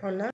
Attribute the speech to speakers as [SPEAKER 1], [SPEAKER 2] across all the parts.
[SPEAKER 1] Hola.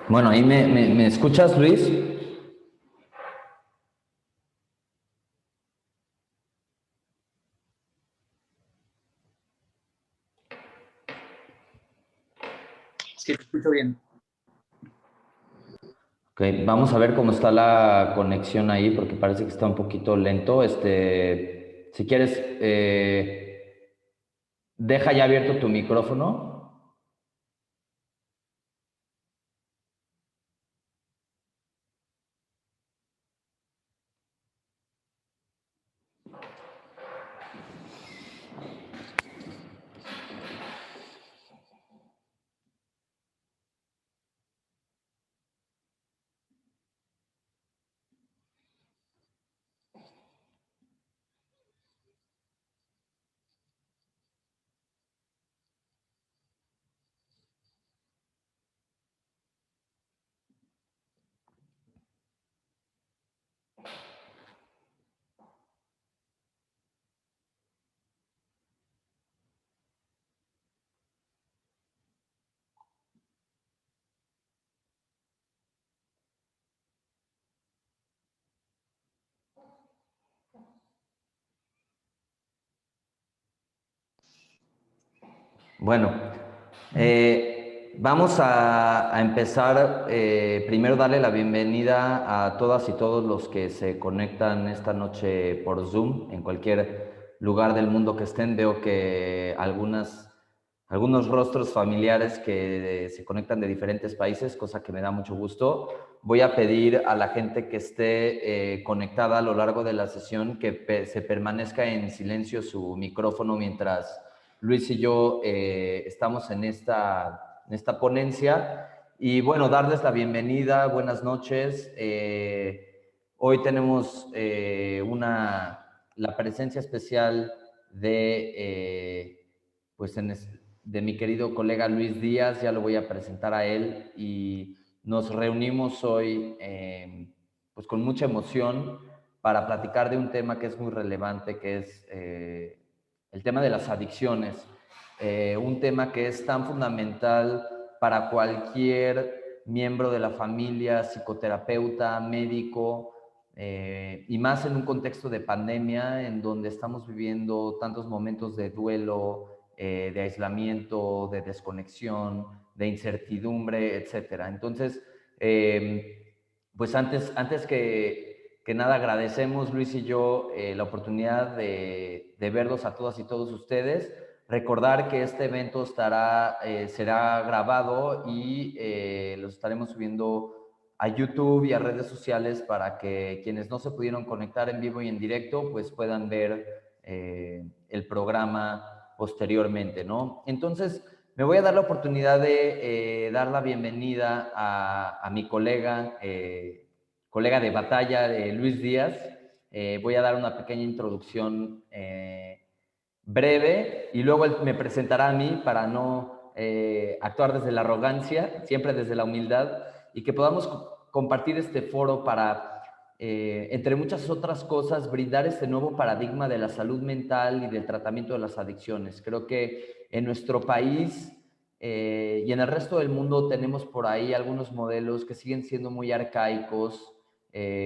[SPEAKER 1] Bueno, ahí me escuchas, Luis.
[SPEAKER 2] Sí, te escucho bien.
[SPEAKER 1] Ok, vamos a ver cómo está la conexión ahí, porque parece que está un poquito lento. Si quieres, deja ya abierto tu micrófono. Bueno, vamos a empezar. Primero darle la bienvenida a todas y todos los que se conectan esta noche por Zoom, en cualquier lugar del mundo que estén. Veo que algunos rostros familiares que se conectan de diferentes países, cosa que me da mucho gusto. Voy a pedir a la gente que esté conectada a lo largo de la sesión que se permanezca en silencio su micrófono mientras Luis y yo estamos en esta ponencia. Y bueno, darles la bienvenida, buenas noches. Hoy tenemos la presencia especial de mi querido colega Luis Díaz. Ya lo voy a presentar a él, y nos reunimos hoy pues con mucha emoción para platicar de un tema que es muy relevante, que es el tema de las adicciones, un tema que es tan fundamental para cualquier miembro de la familia, psicoterapeuta, médico, y más en un contexto de pandemia en donde estamos viviendo tantos momentos de duelo, de aislamiento, de desconexión, de incertidumbre, etcétera. Entonces, pues antes que nada, agradecemos Luis y yo la oportunidad de verlos a todas y todos ustedes. Recordar que este evento será grabado y lo estaremos subiendo a YouTube y a redes sociales para que quienes no se pudieron conectar en vivo y en directo pues puedan ver el programa posteriormente, ¿no? Entonces, me voy a dar la oportunidad de dar la bienvenida a mi colega de batalla, Luis Díaz. Voy a dar una pequeña introducción breve, y luego él me presentará a mí para no actuar desde la arrogancia, siempre desde la humildad, y que podamos compartir este foro para, entre muchas otras cosas, brindar este nuevo paradigma de la salud mental y del tratamiento de las adicciones. Creo que en nuestro país y en el resto del mundo tenemos por ahí algunos modelos que siguen siendo muy arcaicos,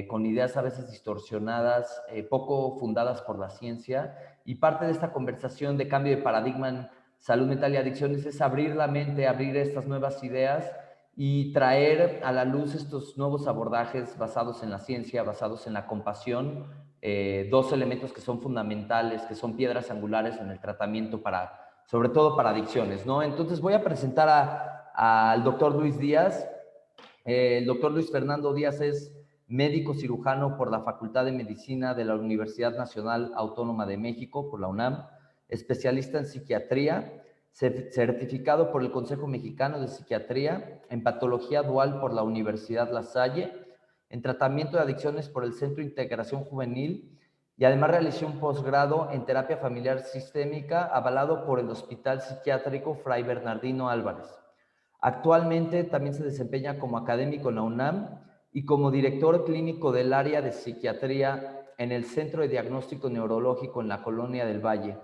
[SPEAKER 1] con ideas a veces distorsionadas, poco fundadas por la ciencia, y parte de esta conversación de cambio de paradigma en salud mental y adicciones es abrir la mente, abrir estas nuevas ideas y traer a la luz estos nuevos abordajes basados en la ciencia, basados en la compasión, dos elementos que son fundamentales, que son piedras angulares en el tratamiento sobre todo para adicciones, ¿no? Entonces voy a presentar al doctor Luis Díaz. El doctor Luis Fernando Díaz es médico cirujano por la Facultad de Medicina de la Universidad Nacional Autónoma de México, por la UNAM. especialista en psiquiatría, certificado por el Consejo Mexicano de Psiquiatría, en patología dual por la Universidad La Salle, en tratamiento de adicciones por el Centro de Integración Juvenil, y además realizó un posgrado en terapia familiar sistémica avalado por el Hospital Psiquiátrico Fray Bernardino Álvarez. Actualmente también se desempeña como académico en la UNAM y como director clínico del área de psiquiatría en el Centro de Diagnóstico Neurológico en la Colonia del Valle.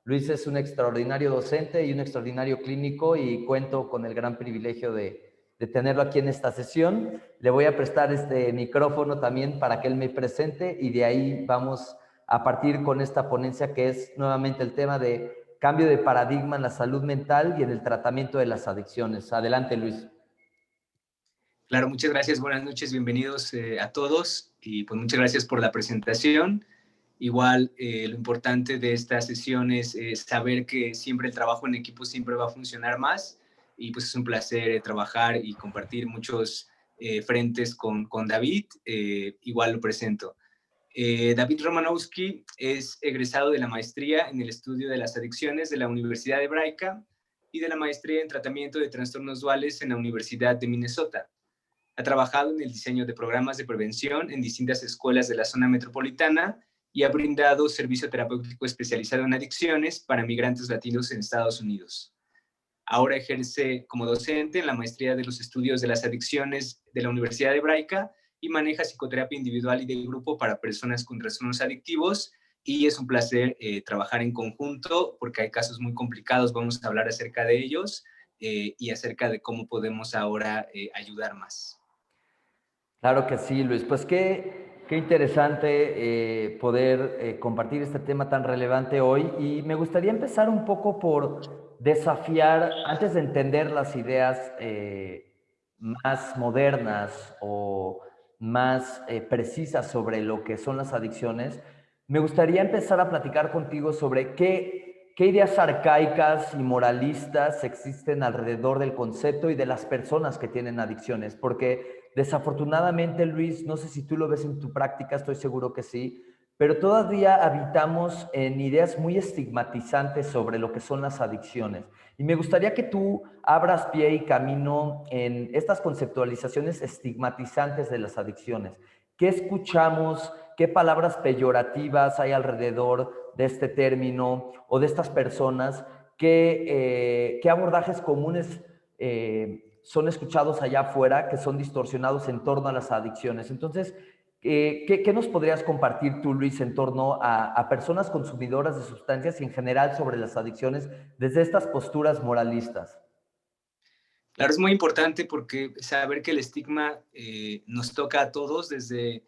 [SPEAKER 1] Luis es un extraordinario docente y un extraordinario clínico y cuento con el gran privilegio de tenerlo aquí en esta sesión. Le voy a prestar este micrófono también para que él me presente y de ahí vamos a partir con esta ponencia que es nuevamente el tema de cambio de paradigma en la salud mental y en el tratamiento de las adicciones. Adelante, Luis.
[SPEAKER 2] Claro, muchas gracias, buenas noches, bienvenidos a todos y pues muchas gracias por la presentación. Igual lo importante de esta sesión es saber que siempre el trabajo en equipo siempre va a funcionar más y pues es un placer trabajar y compartir muchos frentes con David. Igual lo presento. David Romanowski es egresado de la maestría en el estudio de las adicciones de la Universidad Hebraica y de la maestría en tratamiento de trastornos duales en la Universidad de Minnesota. Ha trabajado en el diseño de programas de prevención en distintas escuelas de la zona metropolitana y ha brindado servicio terapéutico especializado en adicciones para migrantes latinos en Estados Unidos. Ahora ejerce como docente en la maestría de los estudios de las adicciones de la Universidad Hebraica y maneja psicoterapia individual y de grupo para personas con trastornos adictivos. Y es un placer trabajar en conjunto porque hay casos muy complicados, vamos a hablar acerca de ellos y acerca de cómo podemos ahora ayudar más.
[SPEAKER 1] Claro que sí, Luis. Pues qué interesante poder compartir este tema tan relevante hoy. Y me gustaría empezar un poco por desafiar, antes de entender las ideas más modernas o más precisas sobre lo que son las adicciones, me gustaría empezar a platicar contigo sobre qué ideas arcaicas y moralistas existen alrededor del concepto y de las personas que tienen adicciones, porque desafortunadamente, Luis, no sé si tú lo ves en tu práctica, estoy seguro que sí, pero todavía habitamos en ideas muy estigmatizantes sobre lo que son las adicciones. Y me gustaría que tú abras pie y camino en estas conceptualizaciones estigmatizantes de las adicciones. ¿Qué escuchamos? ¿Qué palabras peyorativas hay alrededor de este término o de estas personas? ¿Qué abordajes comunes son escuchados allá afuera, que son distorsionados en torno a las adicciones? Entonces, ¿qué nos podrías compartir tú, Luis, en torno a personas consumidoras de sustancias y en general sobre las adicciones desde estas posturas moralistas?
[SPEAKER 2] Claro, es muy importante porque saber que el estigma nos toca a todos, desde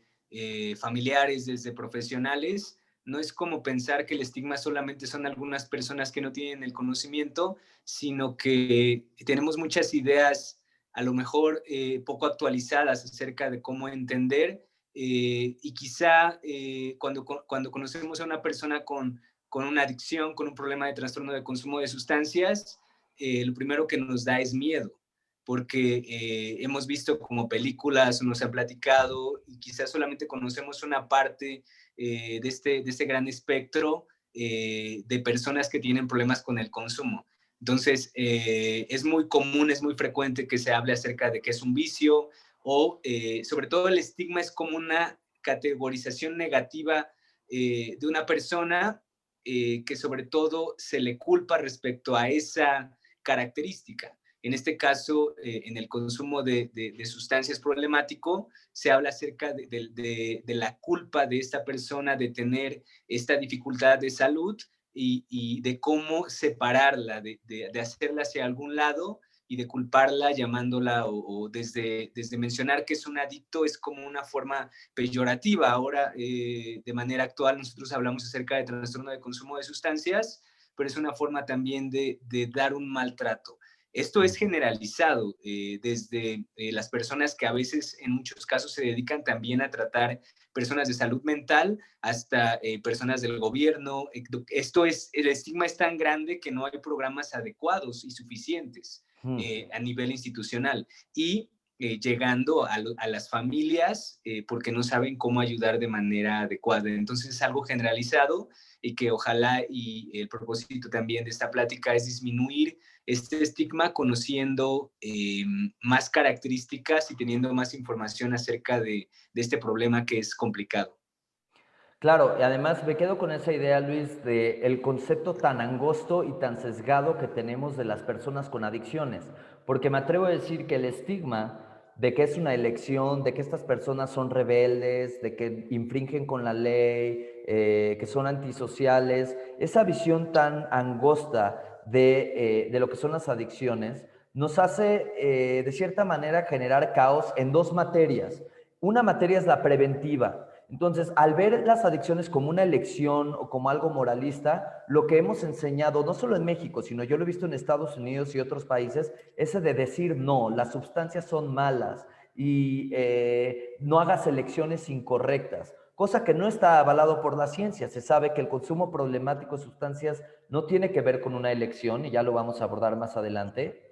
[SPEAKER 2] familiares, desde profesionales. No es como pensar que el estigma solamente son algunas personas que no tienen el conocimiento, sino que tenemos muchas ideas, a lo mejor poco actualizadas acerca de cómo entender. Y quizá cuando conocemos a una persona con una adicción, con un problema de trastorno de consumo de sustancias, lo primero que nos da es miedo porque hemos visto como películas, nos han platicado y quizás solamente conocemos una parte de este gran espectro de personas que tienen problemas con el consumo. Entonces, es muy común, es muy frecuente que se hable acerca de que es un vicio o sobre todo el estigma es como una categorización negativa de una persona que sobre todo se le culpa respecto a esa característica. En este caso, en el consumo de sustancias problemático, se habla acerca de la culpa de esta persona de tener esta dificultad de salud y de cómo separarla, de hacerla hacia algún lado y de culparla llamándola o desde mencionar que es un adicto es como una forma peyorativa. Ahora, de manera actual, nosotros hablamos acerca de trastorno de consumo de sustancias, pero es una forma también de dar un maltrato. Esto es generalizado desde las personas que a veces en muchos casos se dedican también a tratar personas de salud mental hasta personas del gobierno. El estigma es tan grande que no hay programas adecuados y suficientes a nivel institucional. Y llegando a las familias porque no saben cómo ayudar de manera adecuada. Entonces es algo generalizado y que ojalá, y el propósito también de esta plática es disminuir este estigma conociendo más características y teniendo más información acerca de este problema que es complicado.
[SPEAKER 1] Claro, y además me quedo con esa idea, Luis, de el concepto tan angosto y tan sesgado que tenemos de las personas con adicciones, porque me atrevo a decir que el estigma de que es una elección, de que estas personas son rebeldes, de que infringen con la ley, que son antisociales, esa visión tan angosta de lo que son las adicciones, nos hace de cierta manera generar caos en dos materias. Una materia es la preventiva. Entonces, al ver las adicciones como una elección o como algo moralista, lo que hemos enseñado, no solo en México, sino yo lo he visto en Estados Unidos y otros países, es de decir no, las sustancias son malas y no hagas elecciones incorrectas, cosa que no está avalado por la ciencia. Se sabe que el consumo problemático de sustancias no tiene que ver con una elección, y ya lo vamos a abordar más adelante.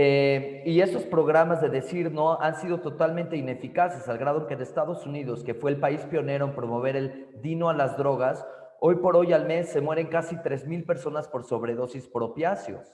[SPEAKER 1] Y esos programas de decir no han sido totalmente ineficaces, al grado que en Estados Unidos, que fue el país pionero en promover el dino a las drogas, hoy por hoy al mes se mueren casi 3,000 personas por sobredosis por opiáceos.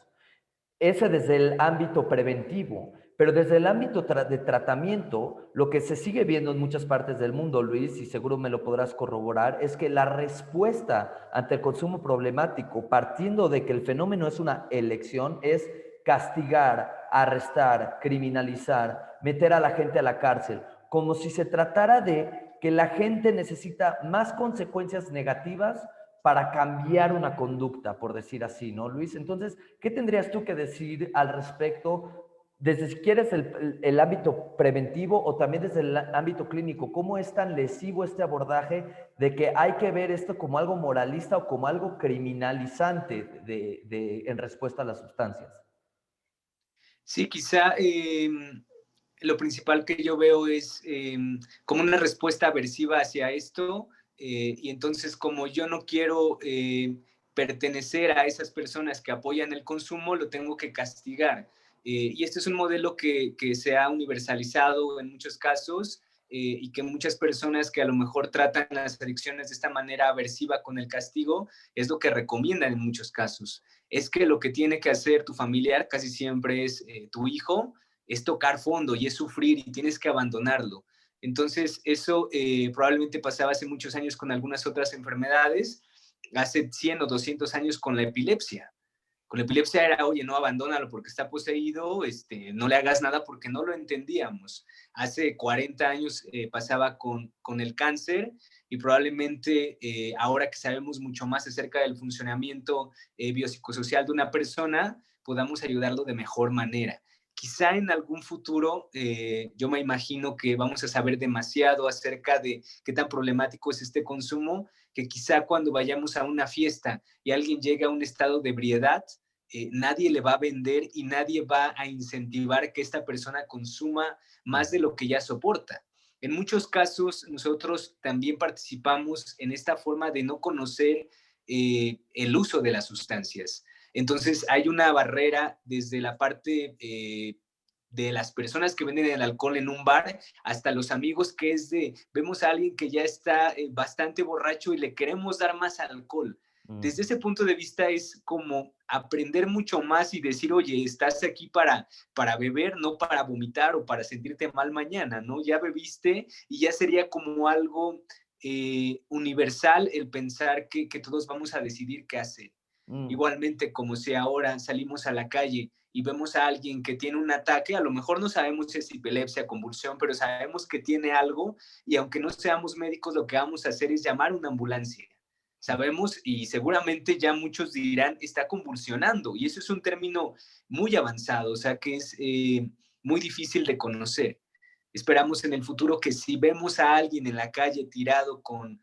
[SPEAKER 1] Ese desde el ámbito preventivo, pero desde el ámbito de tratamiento, lo que se sigue viendo en muchas partes del mundo, Luis, y seguro me lo podrás corroborar, es que la respuesta ante el consumo problemático, partiendo de que el fenómeno es una elección, es castigar, arrestar, criminalizar, meter a la gente a la cárcel, como si se tratara de que la gente necesita más consecuencias negativas para cambiar una conducta, por decir así, ¿no, Luis? Entonces, ¿qué tendrías tú que decir al respecto, desde si quieres el ámbito preventivo o también desde el ámbito clínico? ¿Cómo es tan lesivo este abordaje de que hay que ver esto como algo moralista o como algo criminalizante en respuesta a las sustancias?
[SPEAKER 2] Sí, quizá lo principal que yo veo es como una respuesta aversiva hacia esto, y entonces como yo no quiero pertenecer a esas personas que apoyan el consumo, lo tengo que castigar. Y este es un modelo que se ha universalizado en muchos casos, y que muchas personas que a lo mejor tratan las adicciones de esta manera aversiva con el castigo es lo que recomiendan en muchos casos. Es que lo que tiene que hacer tu familiar casi siempre es tu hijo, es tocar fondo y es sufrir y tienes que abandonarlo. Entonces, eso probablemente pasaba hace muchos años con algunas otras enfermedades, hace 100 o 200 años con la epilepsia. Con la epilepsia era, oye, no, abandónalo porque está poseído, no le hagas nada porque no lo entendíamos. Hace 40 años pasaba con el cáncer, y probablemente ahora que sabemos mucho más acerca del funcionamiento biopsicosocial de una persona, podamos ayudarlo de mejor manera. Quizá en algún futuro yo me imagino que vamos a saber demasiado acerca de qué tan problemático es este consumo, que quizá cuando vayamos a una fiesta y alguien llega a un estado de ebriedad, nadie le va a vender y nadie va a incentivar que esta persona consuma más de lo que ya soporta. En muchos casos, nosotros también participamos en esta forma de no conocer el uso de las sustancias. Entonces, hay una barrera desde la parte de las personas que venden el alcohol en un bar hasta los amigos, que es de, vemos a alguien que ya está bastante borracho y le queremos dar más alcohol. Desde ese punto de vista es como aprender mucho más y decir, oye, estás aquí para beber, no para vomitar o para sentirte mal mañana, ¿no? Ya bebiste y ya sería como algo universal el pensar que todos vamos a decidir qué hacer.
[SPEAKER 1] Mm.
[SPEAKER 2] Igualmente, como si ahora salimos a la calle y vemos a alguien que tiene un ataque, a lo mejor no sabemos si es epilepsia, convulsión, pero sabemos que tiene algo, y aunque no seamos médicos, lo que vamos a hacer es llamar a una ambulancia. Sabemos, y seguramente ya muchos dirán, está convulsionando, y eso es un término muy avanzado, o sea que es muy difícil de conocer. Esperamos en el futuro que si vemos a alguien en la calle tirado con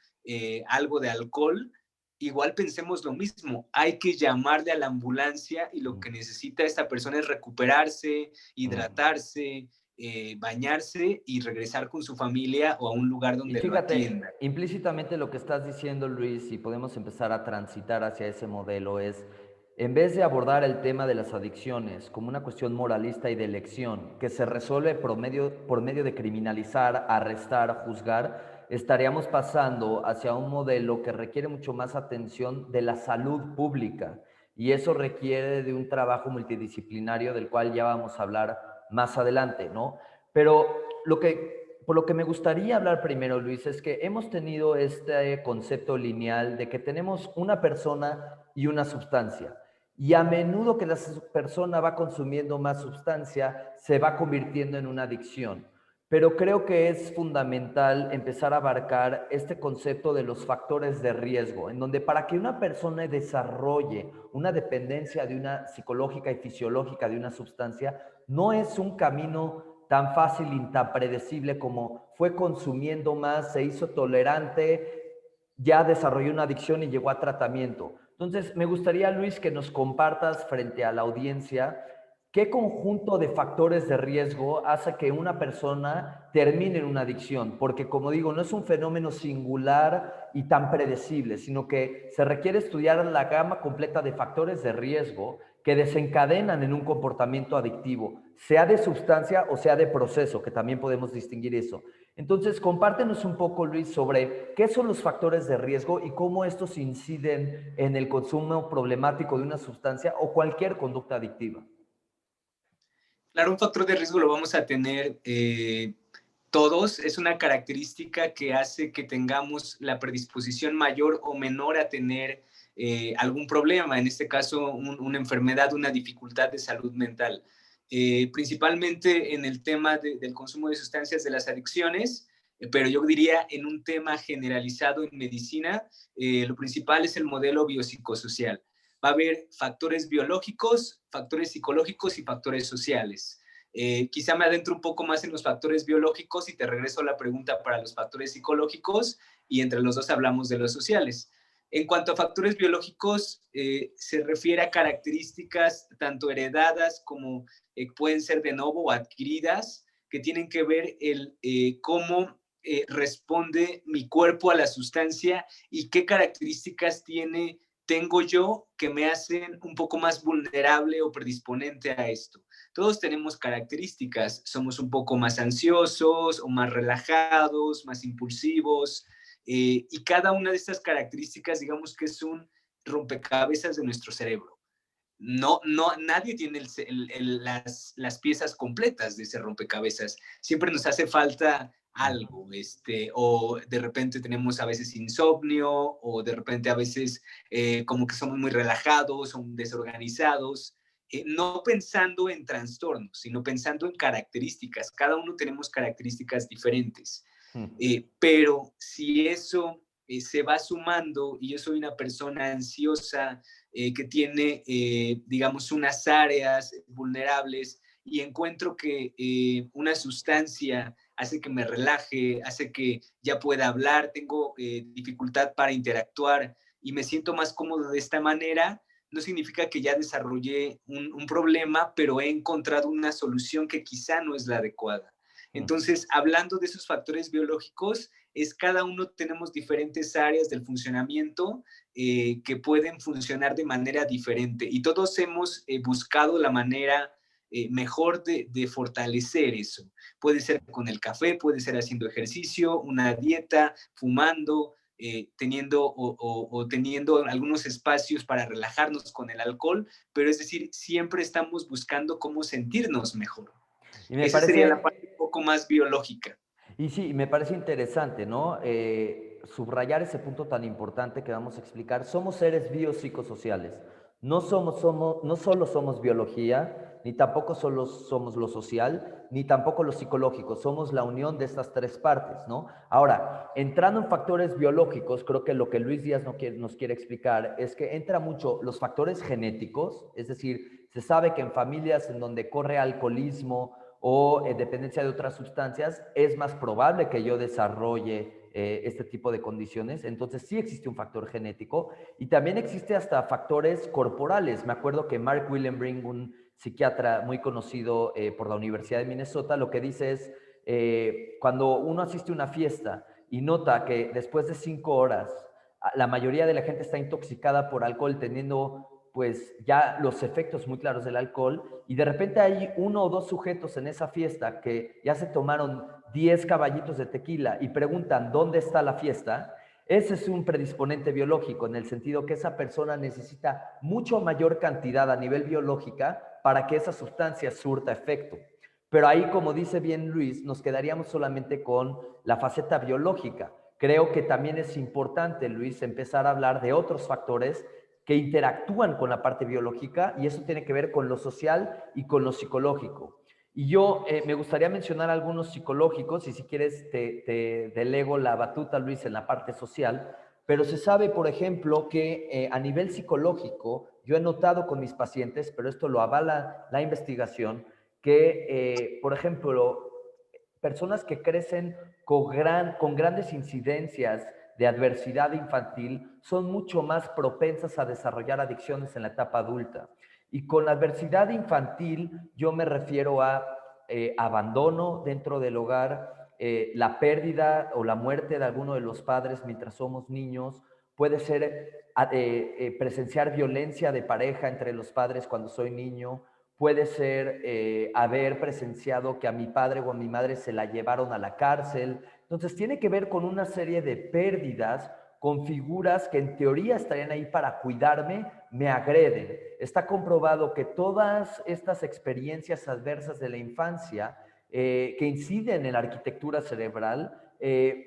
[SPEAKER 2] algo de alcohol, igual pensemos lo mismo, hay que llamarle a la ambulancia, y lo que necesita esta persona es recuperarse, hidratarse, bañarse y regresar con su familia o a un lugar
[SPEAKER 1] Y
[SPEAKER 2] donde lo
[SPEAKER 1] fíjate,
[SPEAKER 2] atiendan.
[SPEAKER 1] implícitamente lo que estás diciendo, Luis, y podemos empezar a transitar hacia ese modelo, es en vez de abordar el tema de las adicciones como una cuestión moralista y de elección, que se resuelve por medio de criminalizar, arrestar, juzgar, estaríamos pasando hacia un modelo que requiere mucho más atención de la salud pública. Y eso requiere de un trabajo multidisciplinario del cual ya vamos a hablar más adelante, ¿no? Pero por lo que me gustaría hablar primero, Luis, es que hemos tenido este concepto lineal de que tenemos una persona y una sustancia. Y a menudo que la persona va consumiendo más sustancia, se va convirtiendo en una adicción. Pero creo que es fundamental empezar a abarcar este concepto de los factores de riesgo, en donde para que una persona desarrolle una dependencia de una psicológica y fisiológica de una sustancia, no es un camino tan fácil y tan predecible como fue consumiendo más, se hizo tolerante, ya desarrolló una adicción y llegó a tratamiento. Entonces, me gustaría, Luis, que nos compartas frente a la audiencia qué conjunto de factores de riesgo hace que una persona termine en una adicción. Porque, como digo, no es un fenómeno singular y tan predecible, sino que se requiere estudiar la gama completa de factores de riesgo que desencadenan en un comportamiento adictivo, sea de sustancia o sea de proceso, que también podemos distinguir eso. Entonces, compártenos un poco, Luis, sobre qué son los factores de riesgo y cómo estos inciden en el consumo problemático de una sustancia o cualquier conducta adictiva.
[SPEAKER 2] Claro, un factor de riesgo lo vamos a tener todos. Es una característica que hace que tengamos la predisposición mayor o menor a tener algún problema, en este caso una enfermedad, una dificultad de salud mental. Principalmente en el tema del consumo de sustancias, de las adicciones, pero yo diría en un tema generalizado en medicina, lo principal es el modelo biopsicosocial. Va a haber factores biológicos, factores psicológicos y factores sociales. Quizá me adentro un poco más en los factores biológicos y te regreso a la pregunta para los factores psicológicos y entre los dos hablamos de los sociales. En cuanto a factores biológicos, se refiere a características tanto heredadas como pueden ser de nuevo o adquiridas, que tienen que ver cómo responde mi cuerpo a la sustancia y qué características tengo yo que me hacen un poco más vulnerable o predisponente a esto. Todos tenemos características, somos un poco más ansiosos o más relajados, más impulsivos, y cada una de estas características, digamos que es un rompecabezas de nuestro cerebro. Nadie tiene las piezas completas de ese rompecabezas. Siempre nos hace falta algo, o de repente tenemos a veces insomnio, o de repente a veces como que somos muy relajados o desorganizados, no pensando en trastornos, sino pensando en características. Cada uno tenemos características diferentes, pero si eso se va sumando y yo soy una persona ansiosa, que tiene, digamos, unas áreas vulnerables y encuentro que una sustancia hace que me relaje, hace que ya pueda hablar, tengo dificultad para interactuar y me siento más cómodo de esta manera, no significa que ya desarrollé un problema, pero he encontrado una solución que quizá no es la adecuada. Entonces, hablando de esos factores biológicos, cada uno tenemos diferentes áreas del funcionamiento que pueden funcionar de manera diferente y todos hemos buscado la manera mejor de fortalecer eso. Puede ser con el café, puede ser haciendo ejercicio, una dieta, fumando, teniendo o teniendo algunos espacios para relajarnos con el alcohol, pero es decir, siempre estamos buscando cómo sentirnos mejor.
[SPEAKER 1] Y me
[SPEAKER 2] Esa sería la
[SPEAKER 1] parece,
[SPEAKER 2] parte un poco más biológica.
[SPEAKER 1] y sí, me parece interesante, ¿no? Subrayar ese punto tan importante que vamos a explicar. Somos seres biopsicosociales. No solo somos biología, ni tampoco solo somos lo social, ni tampoco lo psicológico. Somos la unión de estas tres partes, ¿no? Ahora, entrando en factores biológicos, creo que lo que Luis Díaz nos quiere explicar es que entra mucho los factores genéticos, es decir, se sabe que en familias en donde corre alcoholismo, o dependencia de otras sustancias, es más probable que yo desarrolle este tipo de condiciones. Entonces sí existe un factor genético y también existe hasta factores corporales. Me acuerdo que Mark Willenbring, un psiquiatra muy conocido por la Universidad de Minnesota, lo que dice es, cuando uno asiste a una fiesta y nota que después de 5 horas la mayoría de la gente está intoxicada por alcohol, teniendo pues ya los efectos muy claros del alcohol y de repente hay uno o dos sujetos en esa fiesta que ya se tomaron 10 caballitos de tequila y preguntan dónde está la fiesta, ese es un predisponente biológico en el sentido que esa persona necesita mucho mayor cantidad a nivel biológica para que esa sustancia surta efecto. Pero ahí, como dice bien Luis, nos quedaríamos solamente con la faceta biológica. Creo que también es importante, Luis, empezar a hablar de otros factores que interactúan con la parte biológica y eso tiene que ver con lo social y con lo psicológico. Y yo me gustaría mencionar algunos psicológicos y si quieres te delego la batuta, Luis, en la parte social, pero se sabe, por ejemplo, que a nivel psicológico, yo he notado con mis pacientes, pero esto lo avala la investigación, que, por ejemplo, personas que crecen con grandes incidencias de adversidad infantil son mucho más propensas a desarrollar adicciones en la etapa adulta. Y con la adversidad infantil yo me refiero a abandono dentro del hogar, la pérdida o la muerte de alguno de los padres mientras somos niños, puede ser presenciar violencia de pareja entre los padres cuando soy niño, puede ser haber presenciado que a mi padre o a mi madre se la llevaron a la cárcel. Entonces tiene que ver con una serie de pérdidas con figuras que en teoría estarían ahí para cuidarme, me agreden. Está comprobado que todas estas experiencias adversas de la infancia que inciden en la arquitectura cerebral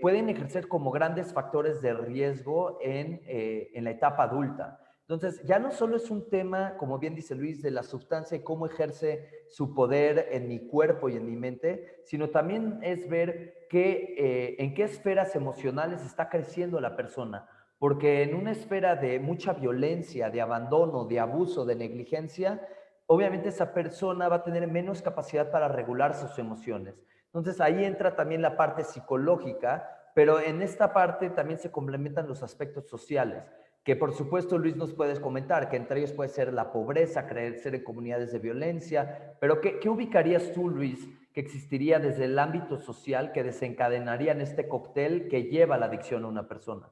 [SPEAKER 1] pueden ejercer como grandes factores de riesgo en la etapa adulta. Entonces, ya no solo es un tema, como bien dice Luis, de la sustancia y cómo ejerce su poder en mi cuerpo y en mi mente, sino también es ver en qué esferas emocionales está creciendo la persona. Porque en una esfera de mucha violencia, de abandono, de abuso, de negligencia, obviamente esa persona va a tener menos capacidad para regular sus emociones. Entonces, ahí entra también la parte psicológica, pero en esta parte también se complementan los aspectos sociales que por supuesto Luis nos puedes comentar, que entre ellos puede ser la pobreza, crecer en comunidades de violencia, pero ¿qué ubicarías tú, Luis, que existiría desde el ámbito social que desencadenaría en este cóctel que lleva la adicción a una persona?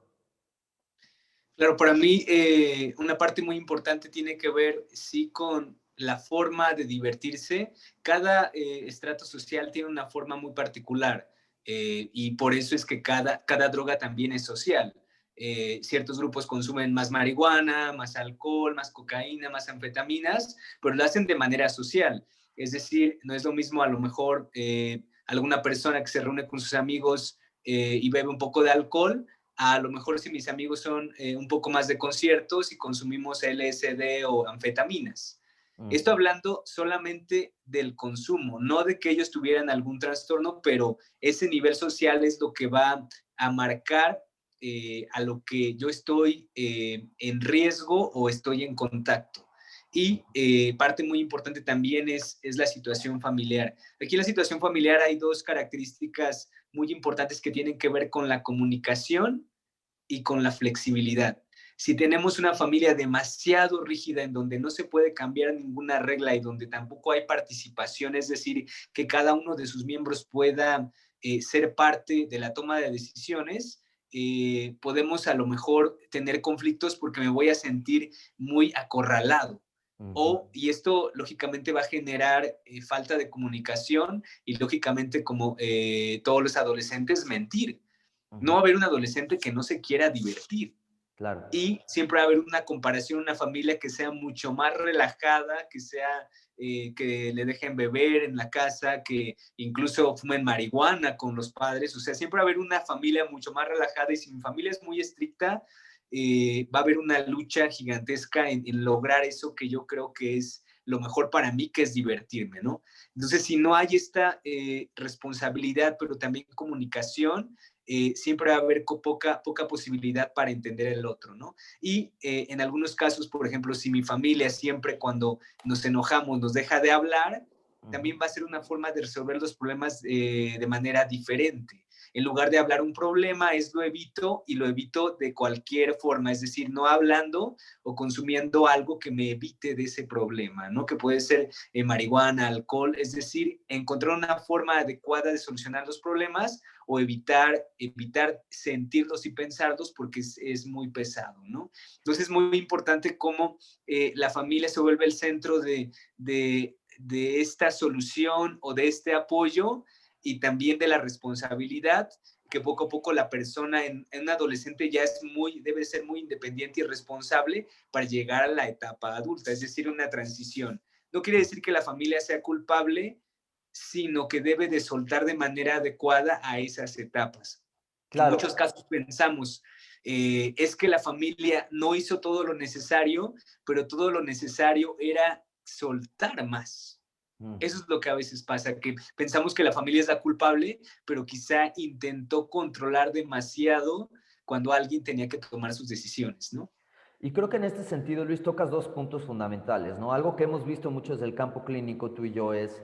[SPEAKER 2] Claro, para mí una parte muy importante tiene que ver, sí, con la forma de divertirse. Cada estrato social tiene una forma muy particular y por eso es que cada droga también es social. Ciertos grupos consumen más marihuana, más alcohol, más cocaína, más anfetaminas, pero lo hacen de manera social. Es decir, no es lo mismo a lo mejor alguna persona que se reúne con sus amigos y bebe un poco de alcohol, a lo mejor si mis amigos son un poco más de conciertos y consumimos LSD o anfetaminas. Esto hablando solamente del consumo, no de que ellos tuvieran algún trastorno, pero ese nivel social es lo que va a marcar a lo que yo estoy en riesgo o estoy en contacto. Y parte muy importante también es la situación familiar. Aquí en la situación familiar hay dos características muy importantes que tienen que ver con la comunicación y con la flexibilidad. Si tenemos una familia demasiado rígida en donde no se puede cambiar ninguna regla y donde tampoco hay participación, es decir, que cada uno de sus miembros pueda ser parte de la toma de decisiones, podemos a lo mejor tener conflictos porque me voy a sentir muy acorralado. Y esto lógicamente va a generar falta de comunicación y lógicamente como todos los adolescentes mentir. No va a haber un adolescente que no se quiera divertir.
[SPEAKER 1] Claro.
[SPEAKER 2] Y siempre va a haber una comparación, una familia que sea mucho más relajada, que sea que le dejen beber en la casa, que incluso fumen marihuana con los padres. O sea, siempre va a haber una familia mucho más relajada y si mi familia es muy estricta, va a haber una lucha gigantesca en lograr eso que yo creo que es lo mejor para mí, que es divertirme, ¿no? Entonces, si no hay esta responsabilidad, pero también comunicación, siempre va a haber poca posibilidad para entender el otro, ¿no? Y en algunos casos, por ejemplo, si mi familia siempre cuando nos enojamos nos deja de hablar, también va a ser una forma de resolver los problemas de manera diferente. En lugar de hablar un problema, es lo evito y lo evito de cualquier forma, es decir, no hablando o consumiendo algo que me evite de ese problema, ¿no? Que puede ser marihuana, alcohol, es decir, encontrar una forma adecuada de solucionar los problemas o evitar sentirlos y pensarlos porque es muy pesado, ¿no? Entonces es muy importante cómo la familia se vuelve el centro de esta solución o de este apoyo y también de la responsabilidad que poco a poco la persona en un adolescente ya debe ser muy independiente y responsable para llegar a la etapa adulta, es decir, una transición. No quiere decir que la familia sea culpable, sino que debe de soltar de manera adecuada a esas etapas. En
[SPEAKER 1] Claro,
[SPEAKER 2] muchos casos pensamos, es que la familia no hizo todo lo necesario, pero todo lo necesario era soltar más. Eso es lo que a veces pasa, que pensamos que la familia es la culpable, pero quizá intentó controlar demasiado cuando alguien tenía que tomar sus decisiones, ¿no?
[SPEAKER 1] y creo que en este sentido, Luis, tocas dos puntos fundamentales, ¿no? Algo que hemos visto muchos del campo clínico, tú y yo, es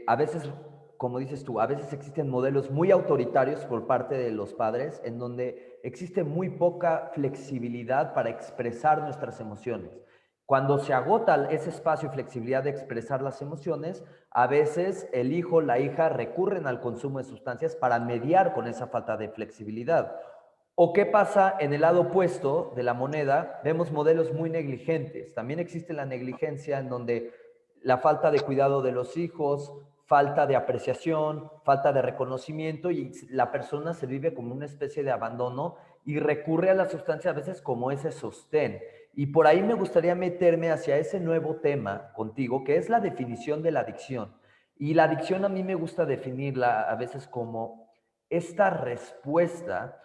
[SPEAKER 1] a veces, como dices tú, a veces existen modelos muy autoritarios por parte de los padres en donde existe muy poca flexibilidad para expresar nuestras emociones. Cuando se agota ese espacio y flexibilidad de expresar las emociones, a veces el hijo, la hija recurren al consumo de sustancias para mediar con esa falta de flexibilidad. ¿O qué pasa en el lado opuesto de la moneda? Vemos modelos muy negligentes. También existe la negligencia en donde la falta de cuidado de los hijos, falta de apreciación, falta de reconocimiento y la persona se vive como una especie de abandono y recurre a la sustancia a veces como ese sostén. Y por ahí me gustaría meterme hacia ese nuevo tema contigo, que es la definición de la adicción. Y la adicción a mí me gusta definirla a veces como esta respuesta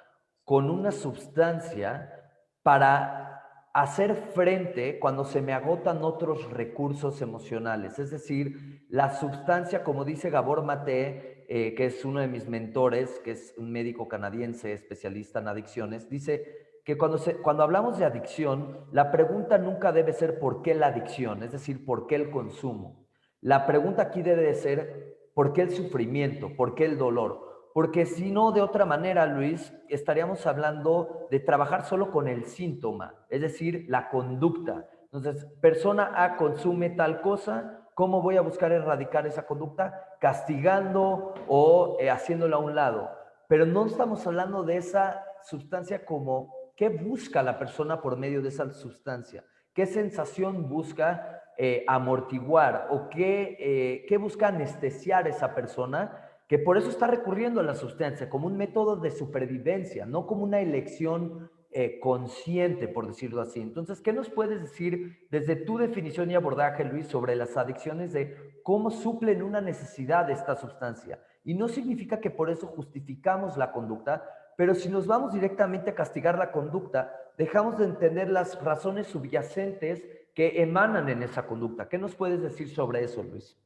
[SPEAKER 1] con una sustancia para hacer frente cuando se me agotan otros recursos emocionales. Es decir, la sustancia, como dice Gabor Maté, que es uno de mis mentores, que es un médico canadiense especialista en adicciones, dice que cuando hablamos de adicción, la pregunta nunca debe ser ¿por qué la adicción? Es decir, ¿por qué el consumo? La pregunta aquí debe ser ¿por qué el sufrimiento? ¿Por qué el dolor? Porque si no, de otra manera, Luis, estaríamos hablando de trabajar solo con el síntoma, es decir, la conducta. Entonces, persona A consume tal cosa, ¿cómo voy a buscar erradicar esa conducta? Castigando o haciéndola a un lado. Pero no estamos hablando de esa sustancia como qué busca la persona por medio de esa sustancia, qué sensación busca amortiguar o qué busca anestesiar esa persona, que por eso está recurriendo a la sustancia como un método de supervivencia, no como una elección consciente, por decirlo así. Entonces, ¿qué nos puedes decir desde tu definición y abordaje, Luis, sobre las adicciones de cómo suplen una necesidad de esta sustancia? Y no significa que por eso justificamos la conducta, pero si nos vamos directamente a castigar la conducta, dejamos de entender las razones subyacentes que emanan en esa conducta. ¿Qué nos puedes decir sobre eso, Luis?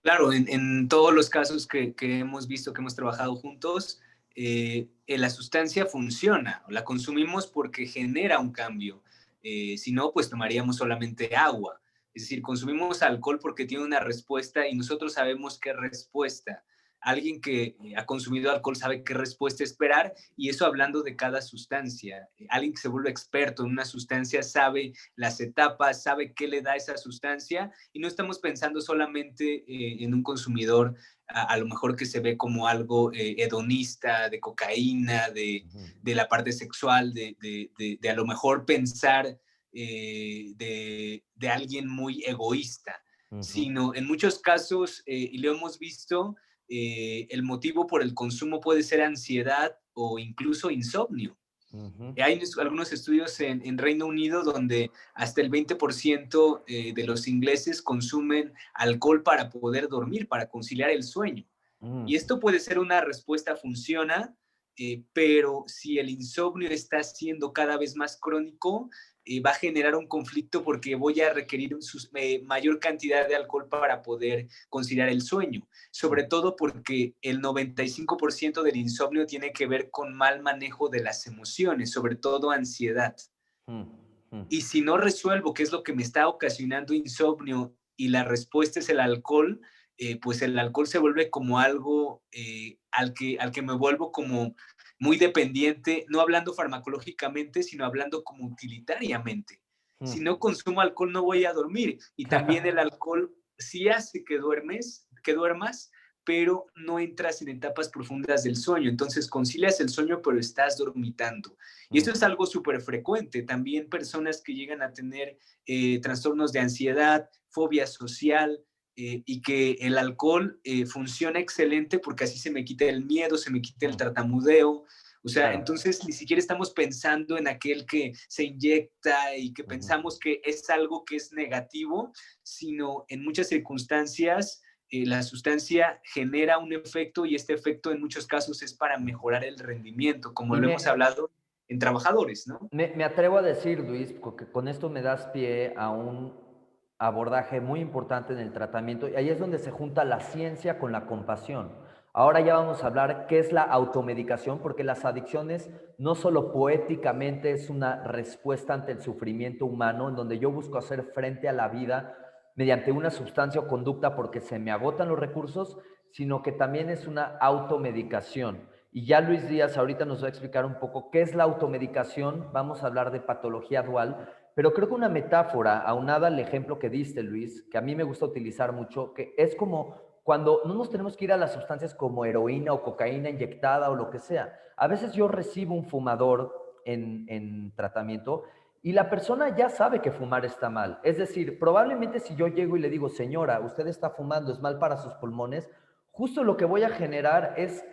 [SPEAKER 2] Claro, en todos los casos que hemos visto, que hemos trabajado juntos, la sustancia funciona, la consumimos porque genera un cambio. Si no, pues tomaríamos solamente agua. Es decir, consumimos alcohol porque tiene una respuesta y nosotros sabemos qué respuesta. Alguien que ha consumido alcohol sabe qué respuesta esperar y eso hablando de cada sustancia. Alguien que se vuelve experto en una sustancia sabe las etapas, sabe qué le da esa sustancia y no estamos pensando solamente en un consumidor a lo mejor que se ve como algo hedonista, de cocaína, de la parte sexual, de a lo mejor pensar de alguien muy egoísta, sino en muchos casos, y lo hemos visto, el motivo por el consumo puede ser ansiedad o incluso insomnio. Hay algunos estudios en Reino Unido donde hasta el 20% de los ingleses consumen alcohol para poder dormir, para conciliar el sueño. Y esto puede ser una respuesta, funciona, pero si el insomnio está siendo cada vez más crónico, va a generar un conflicto porque voy a requerir mayor cantidad de alcohol para poder conciliar el sueño, sobre todo porque el 95% del insomnio tiene que ver con mal manejo de las emociones, sobre todo ansiedad. Y si no resuelvo qué es lo que me está ocasionando insomnio y la respuesta es el alcohol, pues el alcohol se vuelve como algo al que me vuelvo como muy dependiente, no hablando farmacológicamente, sino hablando como utilitariamente. Si no consumo alcohol no voy a dormir. Y también el alcohol sí hace que duermas, pero no entras en etapas profundas del sueño. Entonces concilias el sueño, pero estás dormitando. Y esto es algo súper frecuente. También personas que llegan a tener trastornos de ansiedad, fobia social, y que el alcohol funciona excelente porque así se me quita el miedo, se me quita el tartamudeo. O sea,
[SPEAKER 1] Claro.
[SPEAKER 2] entonces ni siquiera estamos pensando en aquel que se inyecta y que pensamos que es algo que es negativo, sino en muchas circunstancias la sustancia genera un efecto y este efecto en muchos casos es para mejorar el rendimiento, como
[SPEAKER 1] Y
[SPEAKER 2] lo hemos hablado en trabajadores, ¿no?
[SPEAKER 1] me atrevo a decir, Luis, porque con esto me das pie a un abordaje muy importante en el tratamiento, y ahí es donde se junta la ciencia con la compasión. Ahora ya vamos a hablar qué es la automedicación, porque las adicciones no solo poéticamente es una respuesta ante el sufrimiento humano, en donde yo busco hacer frente a la vida mediante una sustancia o conducta porque se me agotan los recursos, sino que también es una automedicación. Y ya Luis Díaz ahorita nos va a explicar un poco qué es la automedicación, vamos a hablar de patología dual, pero creo que una metáfora aunada al ejemplo que diste, Luis, que a mí me gusta utilizar mucho, que es como cuando no nos tenemos que ir a las sustancias como heroína o cocaína inyectada o lo que sea. A veces yo recibo un fumador en tratamiento y la persona ya sabe que fumar está mal. Es decir, probablemente si yo llego y le digo, señora, usted está fumando, es mal para sus pulmones, justo lo que voy a generar es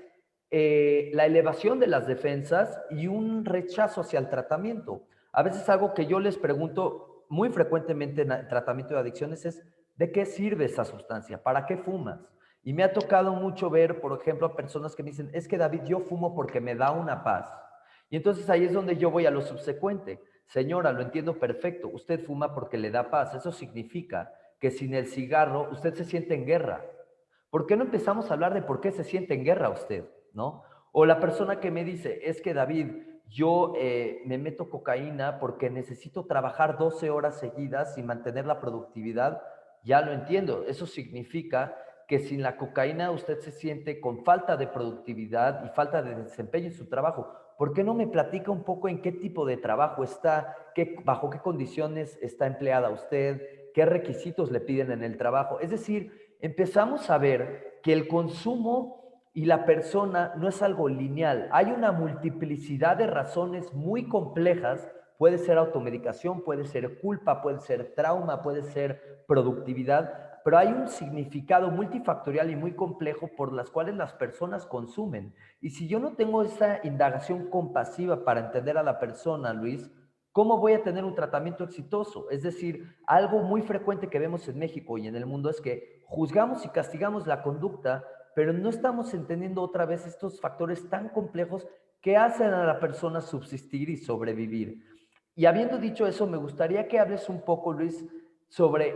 [SPEAKER 1] la elevación de las defensas y un rechazo hacia el tratamiento. A veces algo que yo les pregunto muy frecuentemente en el tratamiento de adicciones es, ¿de qué sirve esa sustancia? ¿Para qué fumas? Y me ha tocado mucho ver, por ejemplo, a personas que me dicen, es que David, yo fumo porque me da una paz. Y entonces ahí es donde yo voy a lo subsecuente. Señora, lo entiendo perfecto, usted fuma porque le da paz. Eso significa que sin el cigarro usted se siente en guerra. ¿Por qué no empezamos a hablar de por qué se siente en guerra usted? ¿No? O la persona que me dice, es que David, yo me meto cocaína porque necesito trabajar 12 horas seguidas y mantener la productividad, ya lo entiendo. Eso significa que sin la cocaína usted se siente con falta de productividad y falta de desempeño en su trabajo. ¿Por qué no me platica un poco en qué tipo de trabajo está, bajo qué condiciones está empleada usted, qué requisitos le piden en el trabajo? Es decir, empezamos a ver que el consumo y la persona no es algo lineal. Hay una multiplicidad de razones muy complejas. Puede ser automedicación, puede ser culpa, puede ser trauma, puede ser productividad, pero hay un significado multifactorial y muy complejo por las cuales las personas consumen. Y si yo no tengo esa indagación compasiva para entender a la persona, Luis, ¿cómo voy a tener un tratamiento exitoso? Es decir, algo muy frecuente que vemos en México y en el mundo es que juzgamos y castigamos la conducta, pero no estamos entendiendo otra vez estos factores tan complejos que hacen a la persona subsistir y sobrevivir. Y habiendo dicho eso, me gustaría que hables un poco, Luis, sobre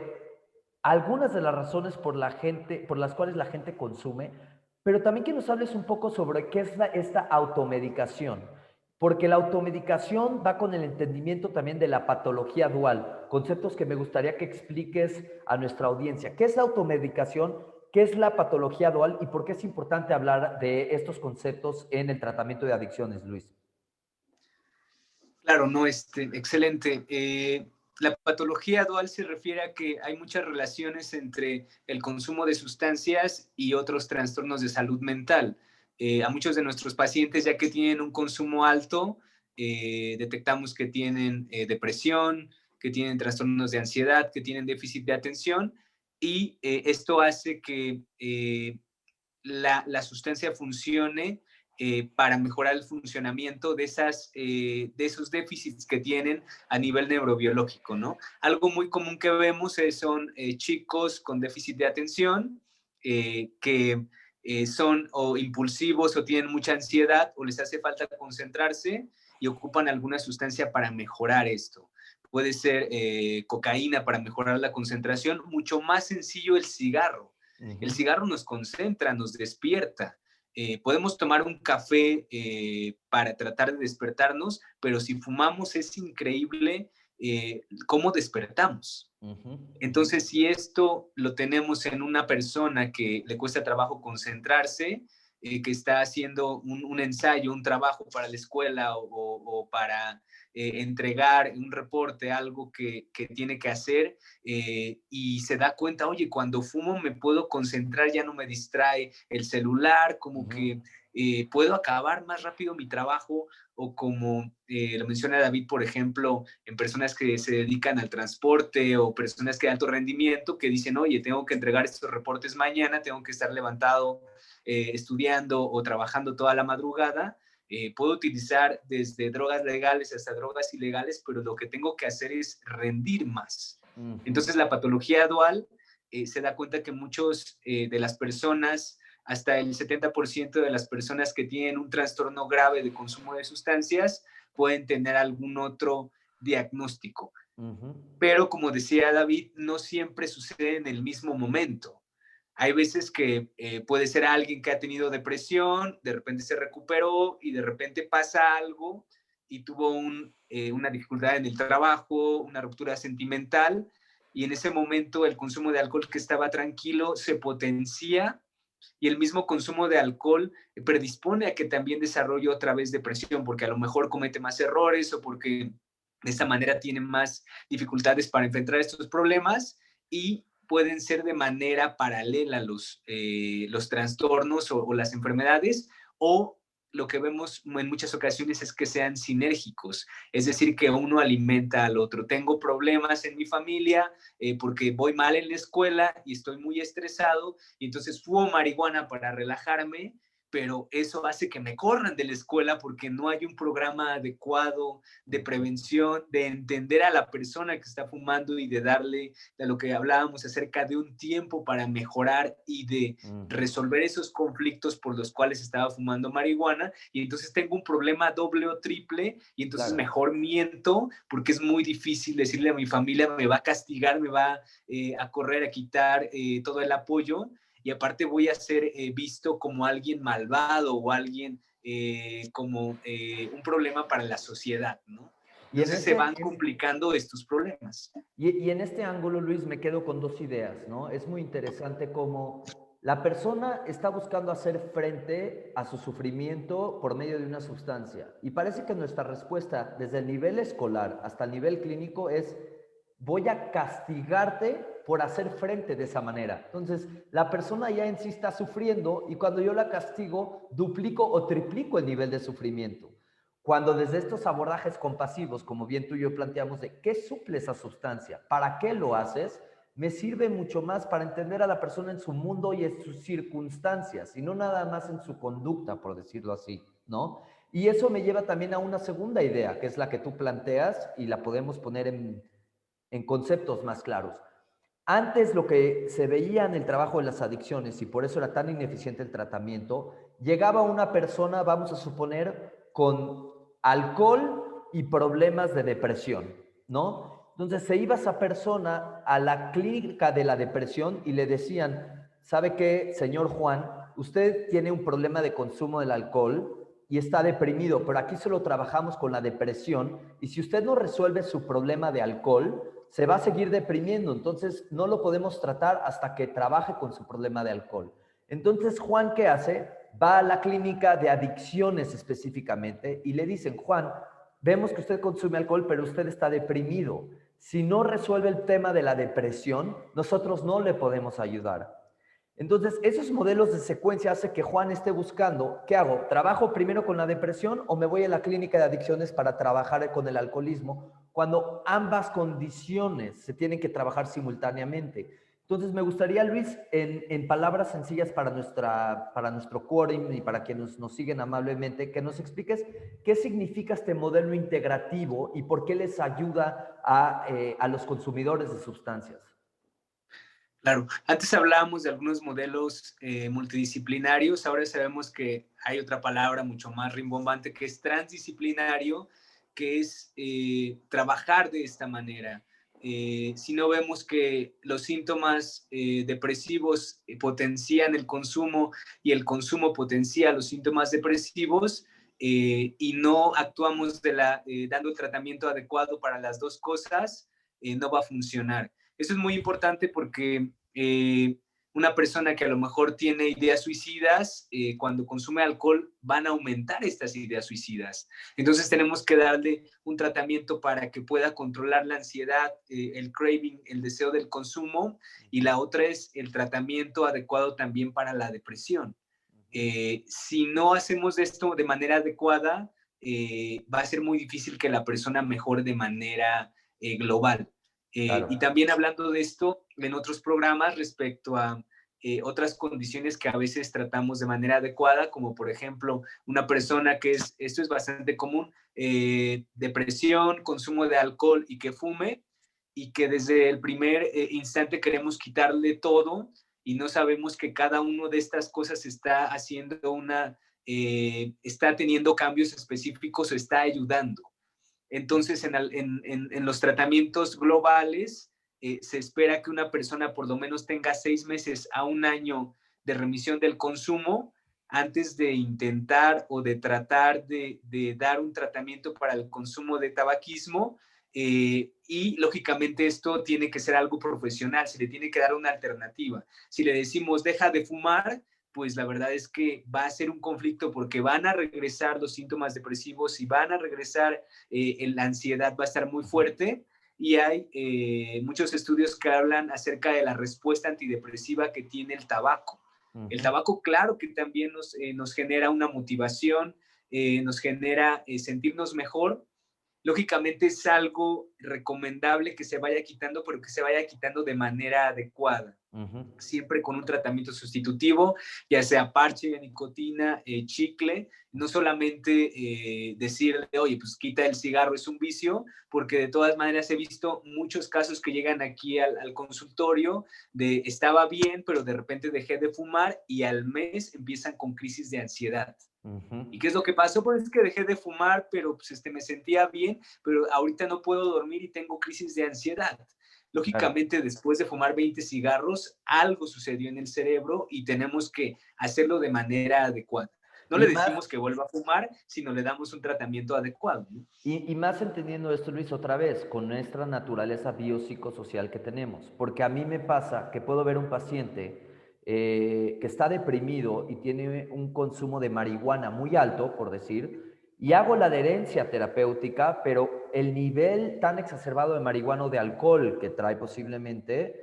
[SPEAKER 1] algunas de las razones por las cuales la gente consume, pero también que nos hables un poco sobre qué es esta automedicación, porque la automedicación va con el entendimiento también de la patología dual, conceptos que me gustaría que expliques a nuestra audiencia. ¿Qué es la automedicación? ¿Qué es la patología dual? ¿Y por qué es importante hablar de estos conceptos en el tratamiento de adicciones, Luis?
[SPEAKER 2] Claro, no, excelente. La patología dual se refiere a que hay muchas relaciones entre el consumo de sustancias y otros trastornos de salud mental. A muchos de nuestros pacientes, ya que tienen un consumo alto, detectamos que tienen depresión, que tienen trastornos de ansiedad, que tienen déficit de atención, y esto hace que la sustancia funcione para mejorar el funcionamiento de esos déficits que tienen a nivel neurobiológico, ¿no? Algo muy común que vemos son chicos con déficit de atención que son o impulsivos o tienen mucha ansiedad o les hace falta concentrarse y ocupan alguna sustancia para mejorar esto. Puede ser cocaína para mejorar la concentración, mucho más sencillo el cigarro. El cigarro nos concentra, nos despierta. Podemos tomar un café para tratar de despertarnos, pero si fumamos es increíble cómo despertamos.
[SPEAKER 1] Ujú, ujú.
[SPEAKER 2] Entonces, si esto lo tenemos en una persona que le cuesta trabajo concentrarse, que está haciendo un ensayo, un trabajo para la escuela o para entregar un reporte, algo que tiene que hacer, y se da cuenta, oye, cuando fumo me puedo concentrar, ya no me distrae el celular, como
[SPEAKER 1] Ujú,
[SPEAKER 2] que puedo acabar más rápido mi trabajo, o como lo menciona David, por ejemplo, en personas que se dedican al transporte o personas que de alto rendimiento que dicen, oye, tengo que entregar estos reportes mañana, tengo que estar levantado estudiando o trabajando toda la madrugada. Puedo utilizar desde drogas legales hasta drogas ilegales, pero lo que tengo que hacer es rendir más.
[SPEAKER 1] ujú,
[SPEAKER 2] Entonces la patología dual se da cuenta que muchos de las personas, hasta el 70% de las personas que tienen un trastorno grave de consumo de sustancias, pueden tener algún otro diagnóstico.
[SPEAKER 1] ujú.
[SPEAKER 2] Pero como decía David, no siempre sucede en el mismo momento. Hay veces que puede ser alguien que ha tenido depresión, de repente se recuperó y de repente pasa algo y tuvo una dificultad en el trabajo, una ruptura sentimental, y en ese momento el consumo de alcohol que estaba tranquilo se potencia, y el mismo consumo de alcohol predispone a que también desarrolle otra vez depresión, porque a lo mejor comete más errores o porque de esta manera tiene más dificultades para enfrentar estos problemas, y pueden ser de manera paralela los trastornos o las enfermedades, o lo que vemos en muchas ocasiones es que sean sinérgicos, es decir, que uno alimenta al otro. Tengo problemas en mi familia porque voy mal en la escuela y estoy muy estresado, y entonces fumo marihuana para relajarme, pero eso hace que me corran de la escuela porque no hay un programa adecuado de
[SPEAKER 1] Ujú,
[SPEAKER 2] prevención, de entender a la persona que está fumando y de darle, de lo que hablábamos acerca de un tiempo para mejorar y de
[SPEAKER 1] ujú.
[SPEAKER 2] resolver esos conflictos por los cuales estaba fumando marihuana, y entonces tengo un problema doble o triple, y entonces
[SPEAKER 1] Claro.
[SPEAKER 2] mejor miento porque es muy difícil decirle a mi familia, me va a castigar, me va a correr, a quitar todo el apoyo, y aparte voy a ser visto como alguien malvado o alguien como un problema para la sociedad, ¿no?
[SPEAKER 1] Y en
[SPEAKER 2] Entonces se
[SPEAKER 1] ese,
[SPEAKER 2] van complicando estos problemas.
[SPEAKER 1] y en este ángulo, Luis, me quedo con dos ideas, ¿no? Es muy interesante cómo la persona está buscando hacer frente a su sufrimiento por medio de una sustancia. Y parece que nuestra respuesta, desde el nivel escolar hasta el nivel clínico, es voy a castigarte por hacer frente de esa manera. Entonces, la persona ya en sí está sufriendo y cuando yo la castigo, duplico o triplico el nivel de sufrimiento. Cuando desde estos abordajes compasivos, como bien tú y yo planteamos, de qué suple esa sustancia, para qué lo haces, me sirve mucho más para entender a la persona en su mundo y en sus circunstancias, y no nada más en su conducta, por decirlo así, ¿no? Y eso me lleva también a una segunda idea, que es la que tú planteas y la podemos poner en conceptos más claros. Antes lo que se veía en el trabajo de las adicciones y por eso era tan ineficiente el tratamiento, llegaba una persona, vamos a suponer, con alcohol y problemas de depresión, ¿no? Entonces se iba esa persona a la clínica de la depresión y le decían, ¿sabe qué, señor Juan? Usted tiene un problema de consumo del alcohol y está deprimido, pero aquí solo trabajamos con la depresión y si usted no resuelve su problema de alcohol, se va a seguir deprimiendo, entonces no lo podemos tratar hasta que trabaje con su problema de alcohol. Entonces Juan, ¿qué hace? Va a la clínica de adicciones específicamente y le dicen, Juan, vemos que usted consume alcohol, pero usted está deprimido. Si no resuelve el tema de la depresión, nosotros no le podemos ayudar. Entonces, esos modelos de secuencia hacen que Juan esté buscando, ¿qué hago? ¿Trabajo primero con la depresión o me voy a la clínica de adicciones para trabajar con el alcoholismo? Cuando ambas condiciones se tienen que trabajar simultáneamente. Entonces, me gustaría, Luis, en palabras sencillas para nuestro quórum y para quienes nos siguen amablemente, que nos expliques qué significa este modelo integrativo y por qué les ayuda a los consumidores de sustancias.
[SPEAKER 2] Claro, antes hablábamos de algunos modelos multidisciplinarios, ahora sabemos que hay otra palabra mucho más rimbombante que es transdisciplinario, que es trabajar de esta manera. Si no vemos que los síntomas depresivos potencian el consumo y el consumo potencia los síntomas depresivos, y no actuamos dando el tratamiento adecuado para las dos cosas, no va a funcionar. Eso es muy importante porque una persona que a lo mejor tiene ideas suicidas, cuando consume alcohol van a aumentar estas ideas suicidas. Entonces tenemos que darle un tratamiento para que pueda controlar la ansiedad, el craving, el deseo del consumo, y la otra es el tratamiento adecuado también para la depresión. Si no hacemos esto de manera adecuada, va a ser muy difícil que la persona mejore de manera global.
[SPEAKER 1] Claro.
[SPEAKER 2] Y también hablando de esto en otros programas respecto a otras condiciones que a veces tratamos de manera adecuada, como por ejemplo una persona esto es bastante común, depresión, consumo de alcohol y que fume, y que desde el primer instante queremos quitarle todo y no sabemos que cada una de estas cosas está haciendo está teniendo cambios específicos o está ayudando. Entonces, en los tratamientos globales, se espera que una persona por lo menos tenga 6 meses a un año de remisión del consumo antes de intentar o de tratar de dar un tratamiento para el consumo de tabaquismo. Y lógicamente esto tiene que ser algo profesional, se le tiene que dar una alternativa. Si le decimos deja de fumar, pues la verdad es que va a ser un conflicto porque van a regresar los síntomas depresivos y van a regresar, la ansiedad va a estar muy fuerte, y hay muchos estudios que hablan acerca de la respuesta antidepresiva que tiene el tabaco. El tabaco, claro que también nos genera una motivación, nos genera sentirnos mejor. Lógicamente es algo recomendable que se vaya quitando, pero que se vaya quitando de manera adecuada, siempre con un tratamiento sustitutivo, ya sea parche de nicotina, chicle, no solamente decirle, oye, pues quita el cigarro, es un vicio, porque de todas maneras he visto muchos casos que llegan aquí al consultorio de estaba bien, pero de repente dejé de fumar y al mes empiezan con crisis de ansiedad. ¿Y qué es lo que pasó? Pues es que dejé de fumar, pero pues, me sentía bien, pero ahorita no puedo dormir y tengo crisis de ansiedad.
[SPEAKER 1] Claro.
[SPEAKER 2] Lógicamente, después de fumar 20 cigarros, algo sucedió en el cerebro y tenemos que hacerlo de manera adecuada. No le
[SPEAKER 1] Y más,
[SPEAKER 2] decimos que vuelva a fumar, sino le damos un tratamiento adecuado, ¿no?
[SPEAKER 1] y más entendiendo esto, Luis, otra vez, con nuestra naturaleza biopsicosocial que tenemos. Porque a mí me pasa que puedo ver un paciente que está deprimido y tiene un consumo de marihuana muy alto, por decir, y hago la adherencia terapéutica, pero el nivel tan exacerbado de marihuana o de alcohol que trae posiblemente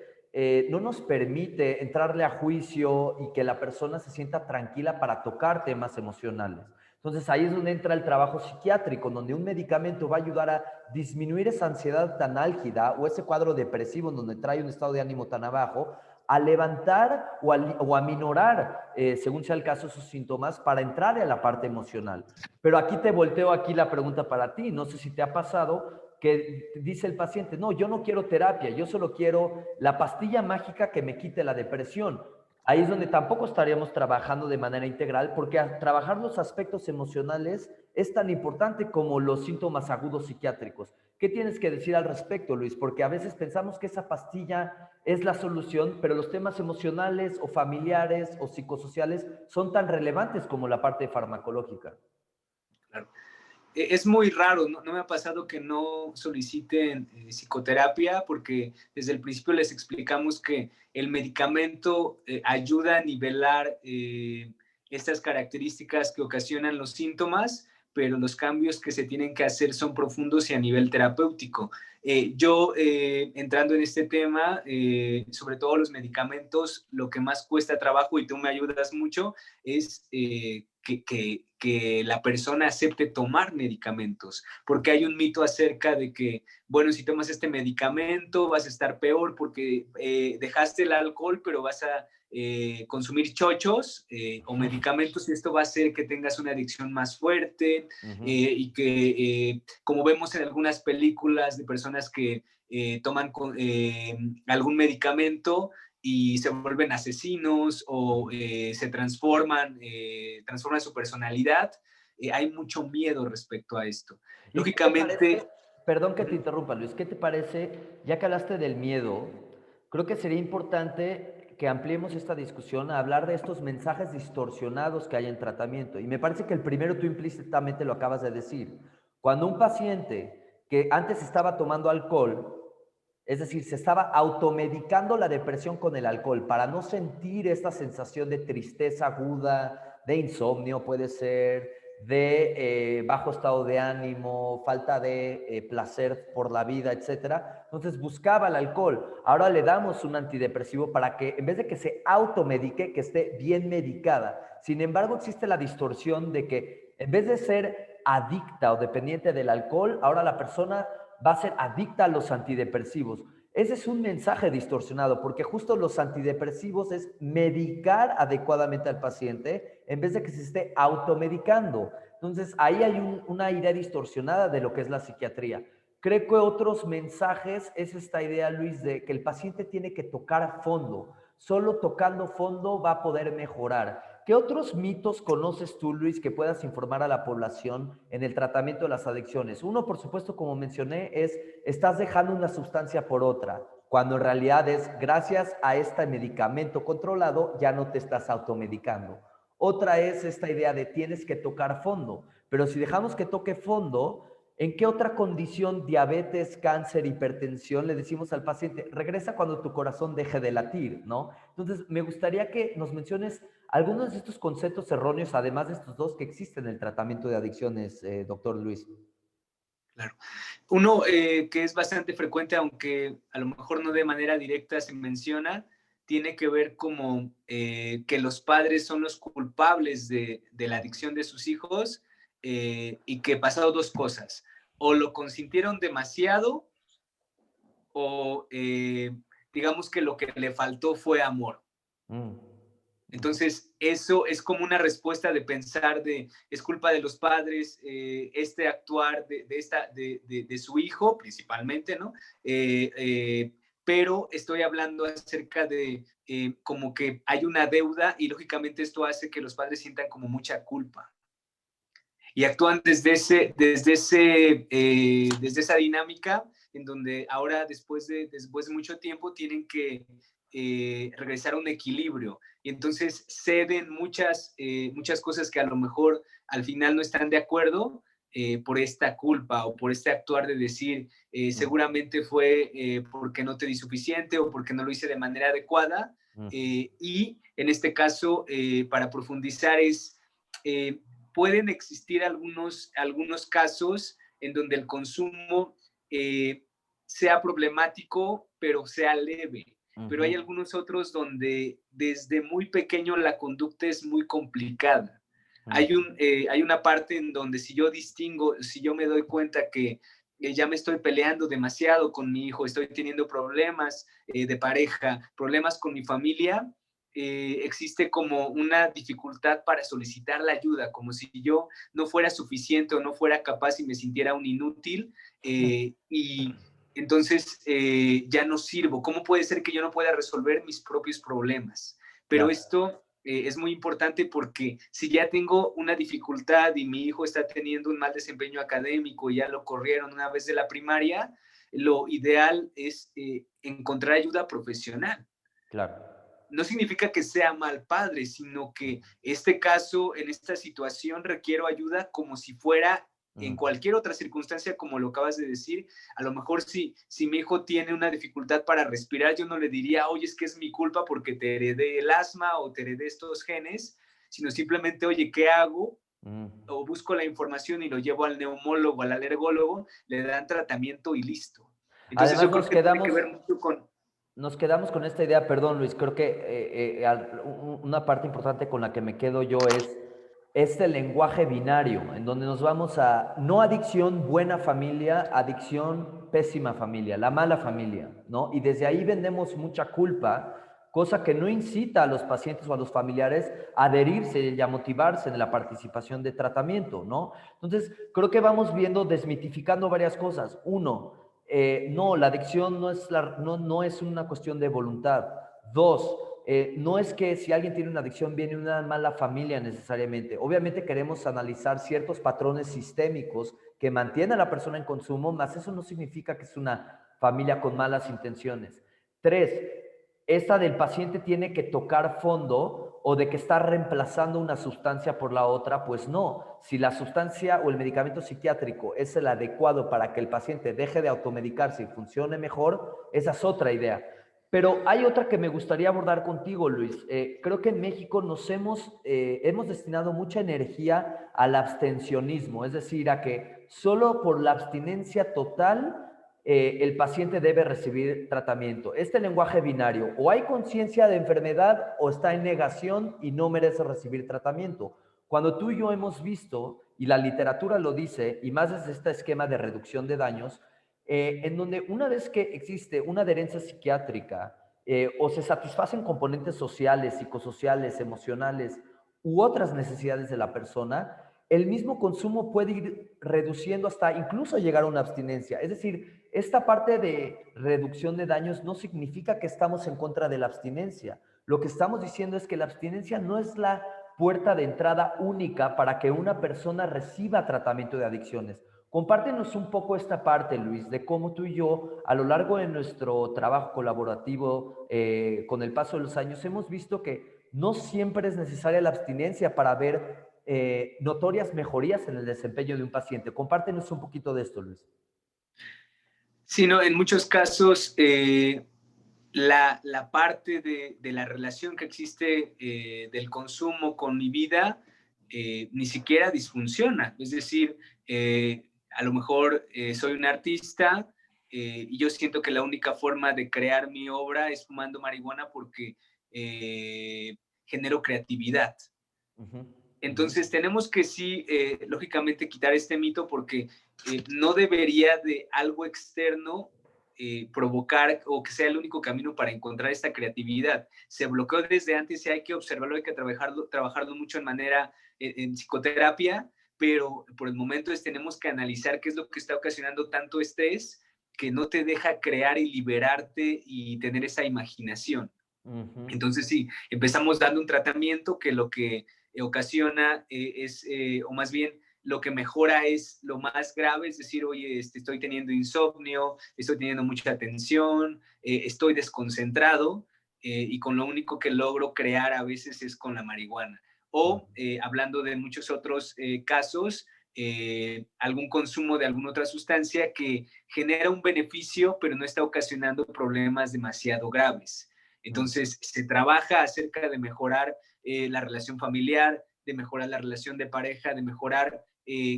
[SPEAKER 1] no nos permite entrarle a juicio y que la persona se sienta tranquila para tocar temas emocionales. Entonces ahí es donde entra el trabajo psiquiátrico, donde un medicamento va a ayudar a disminuir esa ansiedad tan álgida o ese cuadro depresivo en donde trae un estado de ánimo tan abajo, a levantar o a minorar, según sea el caso, sus síntomas para entrar a la parte emocional. Pero aquí te volteo aquí la pregunta para ti. No sé si te ha pasado que dice el paciente, no, yo no quiero terapia, yo solo quiero la pastilla mágica que me quite la depresión. Ahí es donde tampoco estaríamos trabajando de manera integral, porque trabajar los aspectos emocionales es tan importante como los síntomas agudos psiquiátricos. ¿Qué tienes que decir al respecto, Luis? Porque a veces pensamos que esa pastilla es la solución, pero los temas emocionales o familiares o psicosociales son tan relevantes como la parte farmacológica.
[SPEAKER 2] Claro. Es muy raro, ¿no? No me ha pasado que no soliciten psicoterapia, porque desde el principio les explicamos que el medicamento ayuda a nivelar estas características que ocasionan los síntomas, pero los cambios que se tienen que hacer son profundos y a nivel terapéutico. Yo, entrando en este tema, sobre todo los medicamentos, lo que más cuesta trabajo, y tú me ayudas mucho, es que la persona acepte tomar medicamentos, porque hay un mito acerca de que, bueno, si tomas este medicamento vas a estar peor porque dejaste el alcohol, pero vas a consumir chochos o medicamentos, y esto va a hacer que tengas una adicción más fuerte, y que, como vemos en algunas películas de personas que toman algún medicamento y se vuelven asesinos o transforman su personalidad. Hay mucho miedo respecto a esto.
[SPEAKER 1] ¿Y qué te
[SPEAKER 2] Lógicamente,
[SPEAKER 1] parece? Perdón que te interrumpa, Luis. ¿Qué te parece? Ya que hablaste del miedo, creo que sería importante que ampliemos esta discusión a hablar de estos mensajes distorsionados que hay en tratamiento. Y me parece que el primero tú implícitamente lo acabas de decir. Cuando un paciente que antes estaba tomando alcohol, es decir, se estaba automedicando la depresión con el alcohol para no sentir esta sensación de tristeza aguda, de insomnio puede ser, de bajo estado de ánimo, falta de placer por la vida, etcétera. Entonces buscaba el alcohol. Ahora le damos un antidepresivo para que en vez de que se automedique, que esté bien medicada. Sin embargo, existe la distorsión de que en vez de ser adicta o dependiente del alcohol, ahora la persona va a ser adicta a los antidepresivos. Ese es un mensaje distorsionado, porque justo los antidepresivos es medicar adecuadamente al paciente en vez de que se esté automedicando. Entonces, ahí hay una idea distorsionada de lo que es la psiquiatría. Creo que otros mensajes es esta idea, Luis, de que el paciente tiene que tocar fondo. Solo tocando fondo va a poder mejorar. ¿Qué otros mitos conoces tú, Luis, que puedas informar a la población en el tratamiento de las adicciones? Uno, por supuesto, como mencioné, es estás dejando una sustancia por otra, cuando en realidad es gracias a este medicamento controlado ya no te estás automedicando. Otra es esta idea de tienes que tocar fondo, pero si dejamos que toque fondo, ¿en qué otra condición, diabetes, cáncer, hipertensión, le decimos al paciente, regresa cuando tu corazón deje de latir, ¿no? Entonces, me gustaría que nos menciones algunos de estos conceptos erróneos, además de estos dos que existen en el tratamiento de adicciones, doctor Luis.
[SPEAKER 2] Claro. Uno que es bastante frecuente, aunque a lo mejor no de manera directa se menciona, tiene que ver como que los padres son los culpables de la adicción de sus hijos y que pasado dos cosas, o lo consintieron demasiado o digamos que lo que le faltó fue amor.
[SPEAKER 1] Mm.
[SPEAKER 2] Entonces, eso es como una respuesta de pensar de, es culpa de los padres, este actuar de su hijo, principalmente, ¿no? Pero estoy hablando acerca de como que hay una deuda y lógicamente esto hace que los padres sientan como mucha culpa. Y actúan desde esa dinámica en donde ahora, después de mucho tiempo, tienen que regresar a un equilibrio. Y entonces ceden muchas cosas que a lo mejor al final no están de acuerdo por esta culpa o por este actuar de decir, seguramente fue porque no te di suficiente o porque no lo hice de manera adecuada. Y en este caso, para profundizar es... pueden existir algunos casos en donde el consumo sea problemático, pero sea leve. Pero hay algunos otros donde desde muy pequeño la conducta es muy complicada. Hay una parte en donde si yo me doy cuenta que ya me estoy peleando demasiado con mi hijo, estoy teniendo problemas de pareja, problemas con mi familia, existe como una dificultad para solicitar la ayuda, como si yo no fuera suficiente o no fuera capaz y me sintiera un inútil y entonces ya no sirvo. ¿Cómo puede ser que yo no pueda resolver mis propios problemas? Pero
[SPEAKER 1] Claro.
[SPEAKER 2] esto es muy importante porque si ya tengo una dificultad y mi hijo está teniendo un mal desempeño académico y ya lo corrieron una vez de la primaria, lo ideal es encontrar ayuda profesional.
[SPEAKER 1] Claro.
[SPEAKER 2] No significa que sea mal padre, sino que este caso, en esta situación, requiero ayuda como si fuera en cualquier otra circunstancia, como lo acabas de decir. A lo mejor si mi hijo tiene una dificultad para respirar, yo no le diría, oye, es que es mi culpa porque te heredé el asma o te heredé estos genes, sino simplemente, oye, ¿qué hago? O busco la información y lo llevo al neumólogo, al alergólogo, le dan tratamiento y listo. Entonces
[SPEAKER 1] Además,
[SPEAKER 2] yo creo que tiene que ver mucho con...
[SPEAKER 1] nos quedamos con esta idea, perdón Luis, creo que una parte importante con la que me quedo yo es este lenguaje binario, en donde nos vamos a no adicción, buena familia, adicción, pésima familia, la mala familia, ¿no? Y desde ahí vendemos mucha culpa, cosa que no incita a los pacientes o a los familiares a adherirse y a motivarse en la participación de tratamiento, ¿no? Entonces, creo que vamos viendo, desmitificando varias cosas. Uno, no, la adicción no es una cuestión de voluntad. Dos, no es que si alguien tiene una adicción viene una mala familia necesariamente. Obviamente queremos analizar ciertos patrones sistémicos que mantienen a la persona en consumo, mas eso no significa que es una familia con malas intenciones. Tres, esta del paciente tiene que tocar fondo o de que está reemplazando una sustancia por la otra, pues no. Si la sustancia o el medicamento psiquiátrico es el adecuado para que el paciente deje de automedicarse y funcione mejor, esa es otra idea. Pero hay otra que me gustaría abordar contigo, Luis. Creo que en México nos hemos destinado mucha energía al abstencionismo, es decir, a que solo por la abstinencia total el paciente debe recibir tratamiento. Este lenguaje binario, o hay conciencia de enfermedad o está en negación y no merece recibir tratamiento. Cuando tú y yo hemos visto, y la literatura lo dice, y más desde este esquema de reducción de daños, en donde una vez que existe una adherencia psiquiátrica o se satisfacen componentes sociales, psicosociales, emocionales u otras necesidades de la persona, el mismo consumo puede ir reduciendo hasta incluso llegar a una abstinencia. Es decir, esta parte de reducción de daños no significa que estamos en contra de la abstinencia. Lo que estamos diciendo es que la abstinencia no es la puerta de entrada única para que una persona reciba tratamiento de adicciones. Compártenos un poco esta parte, Luis, de cómo tú y yo, a lo largo de nuestro trabajo colaborativo, con el paso de los años, hemos visto que no siempre es necesaria la abstinencia para ver notorias mejorías en el desempeño de un paciente. Compártenos un poquito de esto, Luis.
[SPEAKER 2] Sí, no, en muchos casos la parte de la relación que existe del consumo con mi vida ni siquiera disfunciona. Es decir, a lo mejor soy un artista y yo siento que la única forma de crear mi obra es fumando marihuana porque genero creatividad. Entonces tenemos que sí, lógicamente, quitar este mito porque no debería de algo externo provocar o que sea el único camino para encontrar esta creatividad. Se bloqueó desde antes y hay que observarlo, hay que trabajarlo mucho en psicoterapia, pero por el momento tenemos que analizar qué es lo que está ocasionando tanto estrés que no te deja crear y liberarte y tener esa imaginación. Entonces sí, empezamos dando un tratamiento que lo que ocasiona o más bien lo que mejora es lo más grave, es decir, oye, estoy teniendo insomnio, estoy teniendo mucha tensión, estoy desconcentrado y con lo único que logro crear a veces es con la marihuana. O hablando de muchos otros casos, algún consumo de alguna otra sustancia que genera un beneficio, pero no está ocasionando problemas demasiado graves. Entonces, se trabaja acerca de mejorar la relación familiar, de mejorar la relación de pareja, de mejorar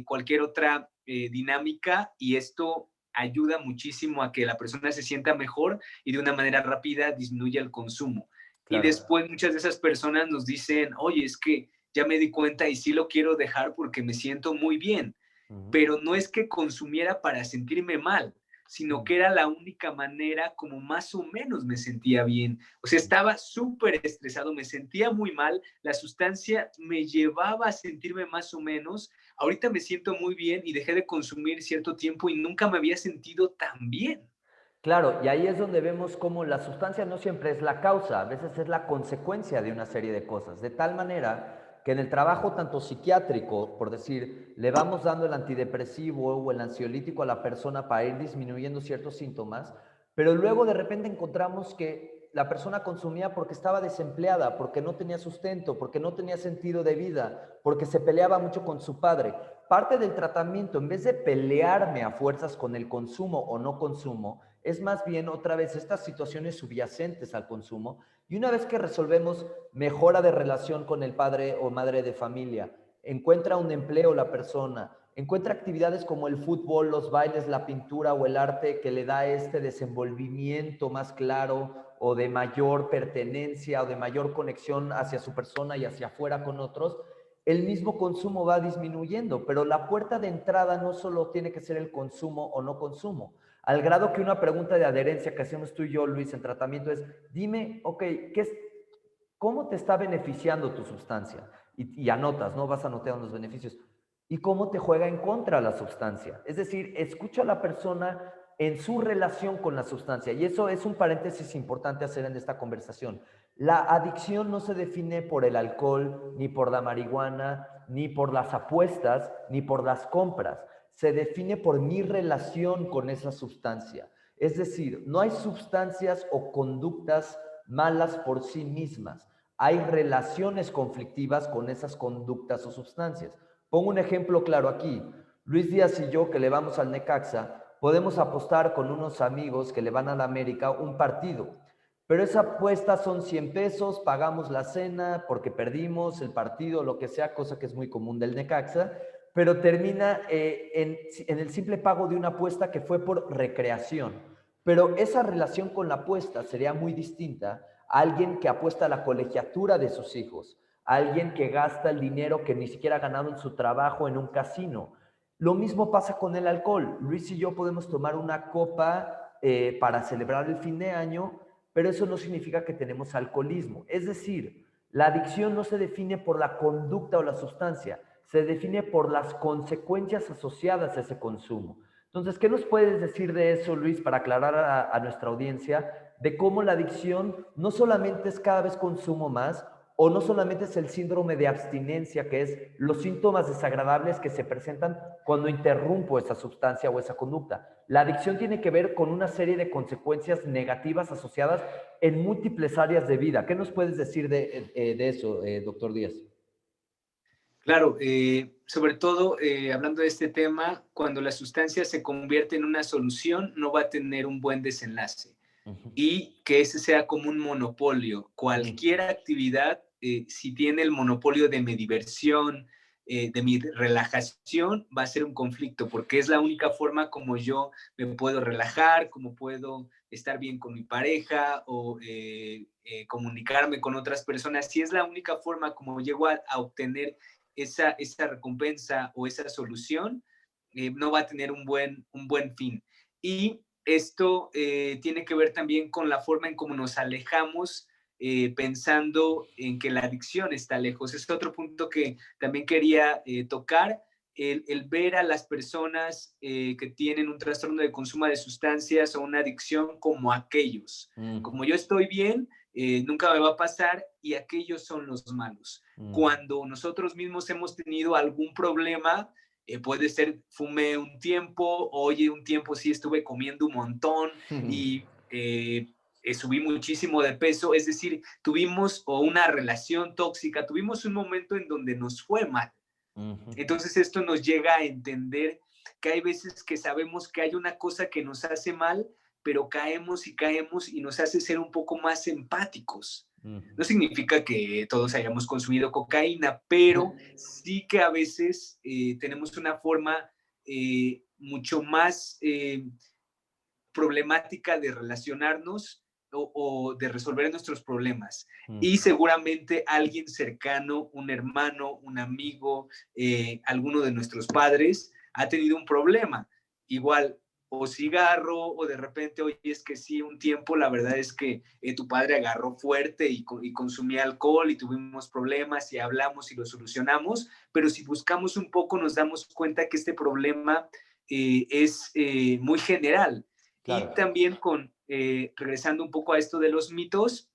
[SPEAKER 2] cualquier otra dinámica y esto ayuda muchísimo a que la persona se sienta mejor y de una manera rápida disminuya el consumo. Y
[SPEAKER 1] Claro.
[SPEAKER 2] después muchas de esas personas nos dicen, oye, es que ya me di cuenta y sí lo quiero dejar porque me siento muy bien, pero no es que consumiera para sentirme mal, sino que era la única manera como más o menos me sentía bien. O sea, estaba súper estresado, me sentía muy mal, la sustancia me llevaba a sentirme más o menos. Ahorita me siento muy bien y dejé de consumir cierto tiempo y nunca me había sentido tan bien.
[SPEAKER 1] Claro, y ahí es donde vemos cómo la sustancia no siempre es la causa, a veces es la consecuencia de una serie de cosas, de tal manera que en el trabajo tanto psiquiátrico, por decir, le vamos dando el antidepresivo o el ansiolítico a la persona para ir disminuyendo ciertos síntomas, pero luego de repente encontramos que la persona consumía porque estaba desempleada, porque no tenía sustento, porque no tenía sentido de vida, porque se peleaba mucho con su padre. Parte del tratamiento, en vez de pelearme a fuerzas con el consumo o no consumo, es más bien otra vez estas situaciones subyacentes al consumo. Y una vez que resolvemos mejora de relación con el padre o madre de familia, encuentra un empleo la persona, encuentra actividades como el fútbol, los bailes, la pintura o el arte que le da este desenvolvimiento más claro o de mayor pertenencia o de mayor conexión hacia su persona y hacia afuera con otros, el mismo consumo va disminuyendo, pero la puerta de entrada no solo tiene que ser el consumo o no consumo, al grado que una pregunta de adherencia que hacemos tú y yo, Luis, en tratamiento es, dime, ok, ¿cómo te está beneficiando tu sustancia? Y anotas, ¿no? Vas anotando los beneficios. ¿Y cómo te juega en contra la sustancia? Es decir, escucha a la persona en su relación con la sustancia. Y eso es un paréntesis importante hacer en esta conversación. La adicción no se define por el alcohol, ni por la marihuana, ni por las apuestas, ni por las compras. Se define por mi relación con esa sustancia. Es decir, no hay sustancias o conductas malas por sí mismas. Hay relaciones conflictivas con esas conductas o sustancias. Pongo un ejemplo claro aquí. Luis Díaz y yo, que le vamos al Necaxa, podemos apostar con unos amigos que le van a la América un partido. Pero esa apuesta son 100 pesos, pagamos la cena porque perdimos el partido, lo que sea, cosa que es muy común del Necaxa, pero termina en el simple pago de una apuesta que fue por recreación. Pero esa relación con la apuesta sería muy distinta a alguien que apuesta a la colegiatura de sus hijos, a alguien que gasta el dinero que ni siquiera ha ganado en su trabajo en un casino. Lo mismo pasa con el alcohol. Luis y yo podemos tomar una copa para celebrar el fin de año, pero eso no significa que tenemos alcoholismo. Es decir, la adicción no se define por la conducta o la sustancia, se define por las consecuencias asociadas a ese consumo. Entonces, ¿qué nos puedes decir de eso, Luis, para aclarar a nuestra audiencia de cómo la adicción no solamente es cada vez consumo más, o no solamente es el síndrome de abstinencia, que es los síntomas desagradables que se presentan cuando interrumpo esa sustancia o esa conducta? La adicción tiene que ver con una serie de consecuencias negativas asociadas en múltiples áreas de vida. ¿Qué nos puedes decir de eso, doctor Díaz?
[SPEAKER 2] Claro, sobre todo hablando de este tema, cuando la sustancia se convierte en una solución, no va a tener un buen desenlace.
[SPEAKER 1] Uh -huh.
[SPEAKER 2] Y que ese sea como un monopolio. Cualquier actividad, si tiene el monopolio de mi diversión, de mi relajación, va a ser un conflicto, porque es la única forma como yo me puedo relajar, como puedo estar bien con mi pareja o comunicarme con otras personas. Si es la única forma como llego a obtener esa recompensa o esa solución, no va a tener un buen fin. Y esto tiene que ver también con la forma en cómo nos alejamos pensando en que la adicción está lejos. Es otro punto que también quería tocar, el ver a las personas que tienen un trastorno de consumo de sustancias o una adicción como aquellos. Como yo estoy bien, nunca me va a pasar y aquellos son los malos. Cuando nosotros mismos hemos tenido algún problema, puede ser fumé un tiempo, oye, un tiempo sí estuve comiendo un montón y subí muchísimo de peso, es decir, tuvimos una relación tóxica, tuvimos un momento en donde nos fue mal. Entonces esto nos llega a entender que hay veces que sabemos que hay una cosa que nos hace mal, pero caemos y nos hace ser un poco más empáticos. No significa que todos hayamos consumido cocaína, pero sí que a veces tenemos una forma mucho más problemática de relacionarnos o de resolver nuestros problemas. Y seguramente alguien cercano, un hermano, un amigo, alguno de nuestros padres ha tenido un problema. Igual, o cigarro, o de repente, oye, es que sí, un tiempo, la verdad es que tu padre agarró fuerte y consumía alcohol y tuvimos problemas y hablamos y lo solucionamos, pero si buscamos un poco nos damos cuenta que este problema es muy general.
[SPEAKER 1] Claro.
[SPEAKER 2] Y también regresando un poco a esto de los mitos,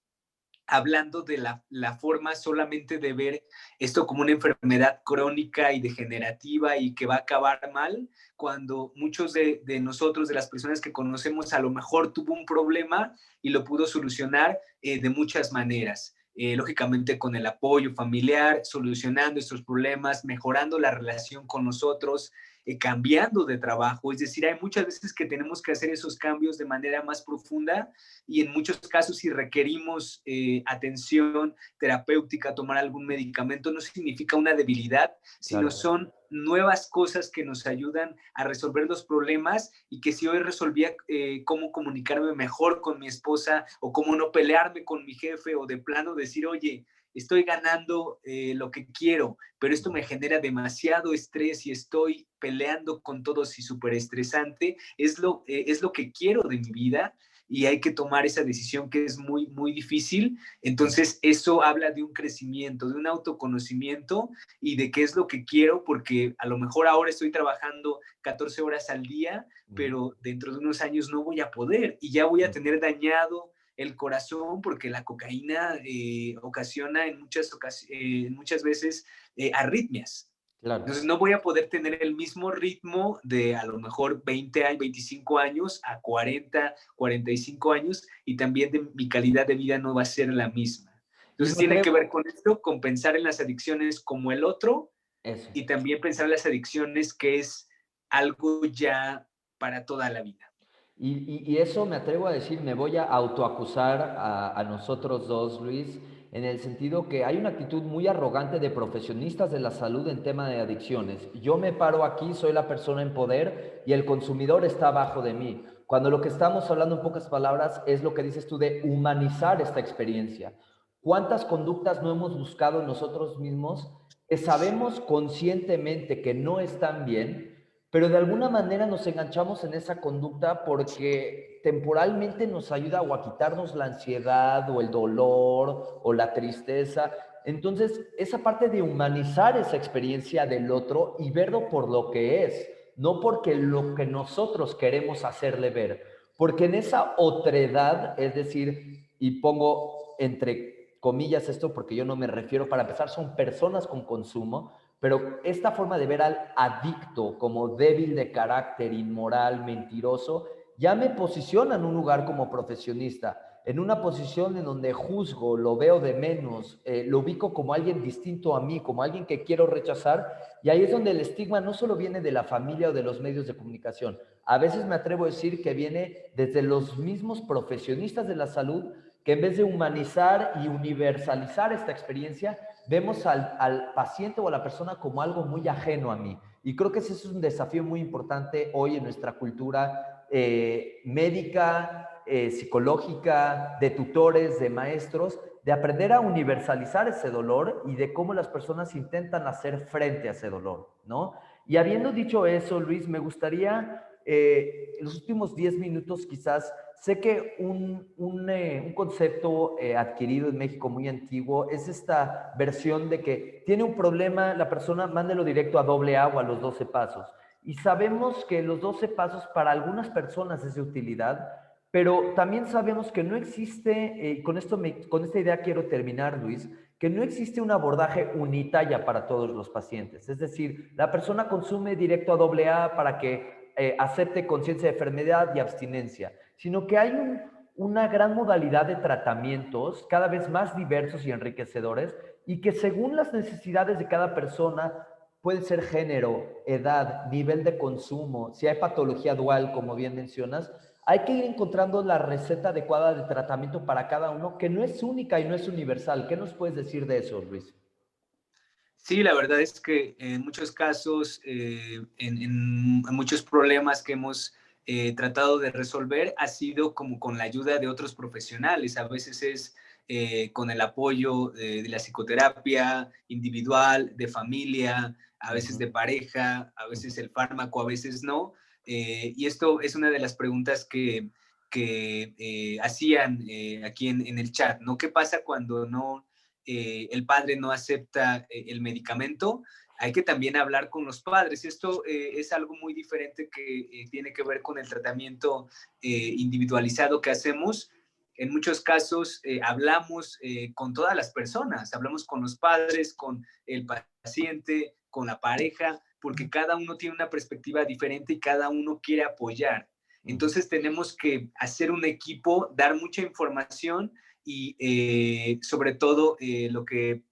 [SPEAKER 2] hablando de la forma solamente de ver esto como una enfermedad crónica y degenerativa y que va a acabar mal, cuando muchos de nosotros, de las personas que conocemos, a lo mejor tuvo un problema y lo pudo solucionar de muchas maneras. Lógicamente con el apoyo familiar, solucionando estos problemas, mejorando la relación con nosotros, cambiando de trabajo. Es decir, hay muchas veces que tenemos que hacer esos cambios de manera más profunda y en muchos casos si requerimos atención terapéutica, tomar algún medicamento, no significa una debilidad, sino
[SPEAKER 1] Claro.
[SPEAKER 2] son nuevas cosas que nos ayudan a resolver los problemas y que si hoy resolvía cómo comunicarme mejor con mi esposa o cómo no pelearme con mi jefe o de plano decir, oye, estoy ganando lo que quiero, pero esto me genera demasiado estrés y estoy peleando con todos y súper estresante, es lo que quiero de mi vida y hay que tomar esa decisión que es muy, muy difícil. Entonces, eso habla de un crecimiento, de un autoconocimiento y de qué es lo que quiero, porque a lo mejor ahora estoy trabajando 14 horas al día, pero dentro de unos años no voy a poder y ya voy a tener dañado el corazón porque la cocaína ocasiona en muchas veces arritmias.
[SPEAKER 1] Claro.
[SPEAKER 2] Entonces no voy a poder tener el mismo ritmo de a lo mejor 20 años, 25 años a 40, 45 años y también de mi calidad de vida no va a ser la misma.
[SPEAKER 1] Y
[SPEAKER 2] Entonces
[SPEAKER 1] me
[SPEAKER 2] tiene que ver
[SPEAKER 1] atrevo,
[SPEAKER 2] con esto, con pensar en las adicciones como el otro
[SPEAKER 1] eso.
[SPEAKER 2] y también pensar en las adicciones que es algo ya para toda la vida.
[SPEAKER 1] Y eso me atrevo a decir, me voy a autoacusar a nosotros dos, Luis, en el sentido que hay una actitud muy arrogante de profesionistas de la salud en tema de adicciones. Yo me paro aquí, soy la persona en poder y el consumidor está abajo de mí. Cuando lo que estamos hablando en pocas palabras es lo que dices tú de humanizar esta experiencia. ¿Cuántas conductas no hemos buscado nosotros mismos que sabemos conscientemente que no están bien, pero de alguna manera nos enganchamos en esa conducta porque temporalmente nos ayuda o a quitarnos la ansiedad o el dolor o la tristeza? Entonces, esa parte de humanizar esa experiencia del otro y verlo por lo que es, no porque lo que nosotros queremos hacerle ver, porque en esa otredad, es decir, y pongo entre comillas esto porque yo no me refiero, para empezar, son personas con consumo, pero esta forma de ver al adicto como débil de carácter, inmoral, mentiroso, ya me posiciona en un lugar como profesionista, en una posición en donde juzgo, lo veo de menos, lo ubico como alguien distinto a mí, como alguien que quiero rechazar, y ahí es donde el estigma no solo viene de la familia o de los medios de comunicación, a veces me atrevo a decir que viene desde los mismos profesionistas de la salud, que en vez de humanizar y universalizar esta experiencia, vemos al paciente o a la persona como algo muy ajeno a mí. Y creo que ese es un desafío muy importante hoy en nuestra cultura médica, psicológica, de tutores, de maestros, de aprender a universalizar ese dolor y de cómo las personas intentan hacer frente a ese dolor, ¿no? Y habiendo dicho eso, Luis, me gustaría, en los últimos 10 minutos quizás, sé que un concepto adquirido en México muy antiguo es esta versión de que tiene un problema, la persona mándelo directo a doble A o a los 12 pasos. Y sabemos que los 12 pasos para algunas personas es de utilidad, pero también sabemos que no existe, con esta idea quiero terminar, Luis, que no existe un abordaje unitalla para todos los pacientes. Es decir, la persona consume directo a doble A para que acepte conciencia de enfermedad y abstinencia, sino que hay una gran modalidad de tratamientos cada vez más diversos y enriquecedores y que según las necesidades de cada persona, puede ser género, edad, nivel de consumo, si hay patología dual, como bien mencionas, hay que ir encontrando la receta adecuada de tratamiento para cada uno, que no es única y no es universal. ¿Qué nos puedes decir de eso, Luis?
[SPEAKER 2] Sí, la verdad es que en muchos casos, en muchos problemas que hemos tratado de resolver, ha sido como con la ayuda de otros profesionales. A veces es con el apoyo de la psicoterapia individual, de familia, a
[SPEAKER 1] Uh
[SPEAKER 2] veces
[SPEAKER 1] -huh,
[SPEAKER 2] de pareja, a
[SPEAKER 1] uh
[SPEAKER 2] veces
[SPEAKER 1] -huh.
[SPEAKER 2] el fármaco, a veces no. Y esto es una de las preguntas que hacían aquí en el chat, ¿no? ¿Qué pasa cuando no el padre no acepta el medicamento? Hay que también hablar con los padres. Esto es algo muy diferente que tiene que ver con el tratamiento individualizado que hacemos. En muchos casos hablamos con todas las personas, hablamos con los padres, con el paciente, con la pareja, porque cada uno tiene una perspectiva diferente y cada uno quiere apoyar.
[SPEAKER 1] Uh -huh.
[SPEAKER 2] Entonces tenemos que hacer un equipo, dar mucha información y sobre todo lo que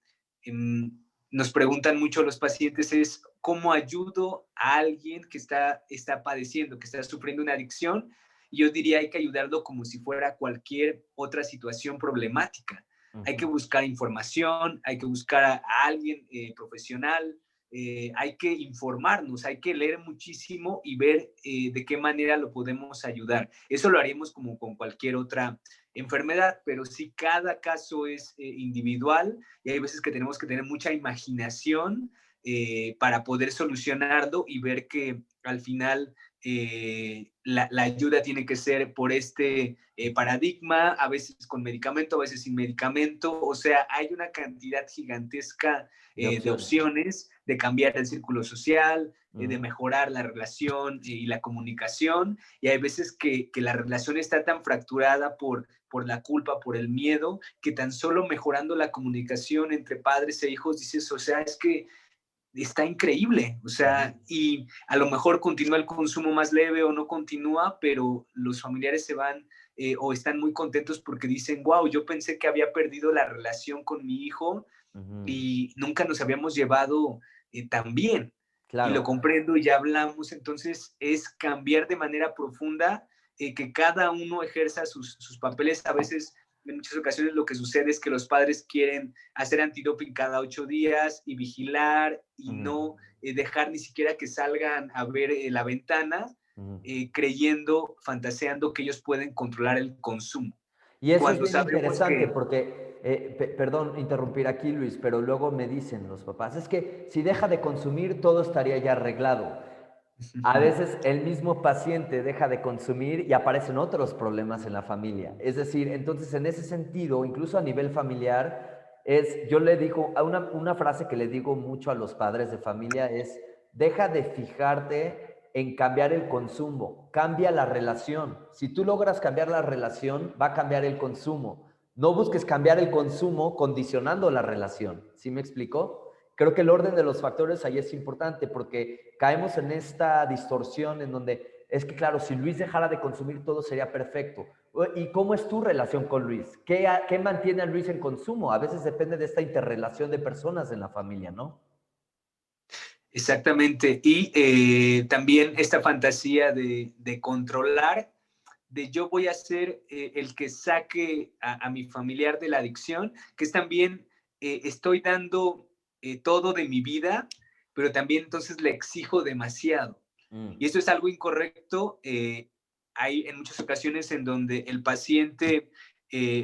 [SPEAKER 2] nos preguntan mucho los pacientes es cómo ayudo a alguien que está padeciendo, que está sufriendo una adicción. Y yo diría hay que ayudarlo como si fuera cualquier otra situación problemática.
[SPEAKER 1] Uh
[SPEAKER 2] Hay que
[SPEAKER 1] -huh.
[SPEAKER 2] buscar información, hay que buscar a alguien profesional, hay que informarnos, hay que leer muchísimo y ver de qué manera lo podemos ayudar. Eso lo haríamos como con cualquier otra enfermedad, pero sí cada caso es individual y hay veces que tenemos que tener mucha imaginación para poder solucionarlo y ver que al final la ayuda tiene que ser por este paradigma, a veces con medicamento, a veces sin medicamento, o sea, hay una cantidad gigantesca
[SPEAKER 1] De
[SPEAKER 2] de
[SPEAKER 1] opciones.
[SPEAKER 2] opciones, de cambiar el círculo social,
[SPEAKER 1] Uh
[SPEAKER 2] de
[SPEAKER 1] -huh.
[SPEAKER 2] mejorar la relación y la comunicación, y hay veces que la relación está tan fracturada por la culpa, por el miedo, que tan solo mejorando la comunicación entre padres e hijos dices, o sea, es que está increíble, o sea, y a lo mejor continúa el consumo más leve o no continúa, pero los familiares se van o están muy contentos porque dicen, wow, yo pensé que había perdido la relación con mi hijo y nunca nos habíamos llevado tan bien. Y lo
[SPEAKER 1] Claro.
[SPEAKER 2] comprendo y ya hablamos, entonces es cambiar de manera profunda, que cada uno ejerza sus papeles. A veces, en muchas ocasiones, lo que sucede es que los padres quieren hacer antidoping cada 8 días y vigilar y no dejar ni siquiera que salgan a ver la ventana, creyendo, fantaseando que ellos pueden controlar el consumo.
[SPEAKER 1] Y eso es
[SPEAKER 2] Cuando
[SPEAKER 1] bien
[SPEAKER 2] sabemos
[SPEAKER 1] interesante
[SPEAKER 2] que...
[SPEAKER 1] porque, perdón interrumpir aquí, Luis, pero luego me dicen los papás, es que si deja de consumir todo estaría ya arreglado. A veces el mismo paciente deja de consumir y aparecen otros problemas en la familia. Es decir, entonces en ese sentido, incluso a nivel familiar, yo le digo, una frase que le digo mucho a los padres de familia es, deja de fijarte en cambiar el consumo, cambia la relación. Si tú logras cambiar la relación, va a cambiar el consumo. No busques cambiar el consumo condicionando la relación. ¿Sí me explicó? Creo que el orden de los factores ahí es importante porque caemos en esta distorsión en donde es que, claro, si Luis dejara de consumir todo sería perfecto. ¿Y cómo es tu relación con Luis? ¿Qué mantiene a Luis en consumo? A veces depende de esta interrelación de personas en la familia, ¿no?
[SPEAKER 2] Exactamente. Y también esta fantasía de controlar, de yo voy a ser el que saque a mi familiar de la adicción, que es también, estoy dando todo de mi vida, pero también entonces le exijo demasiado. Y esto es algo incorrecto. Hay en muchas ocasiones en donde el paciente,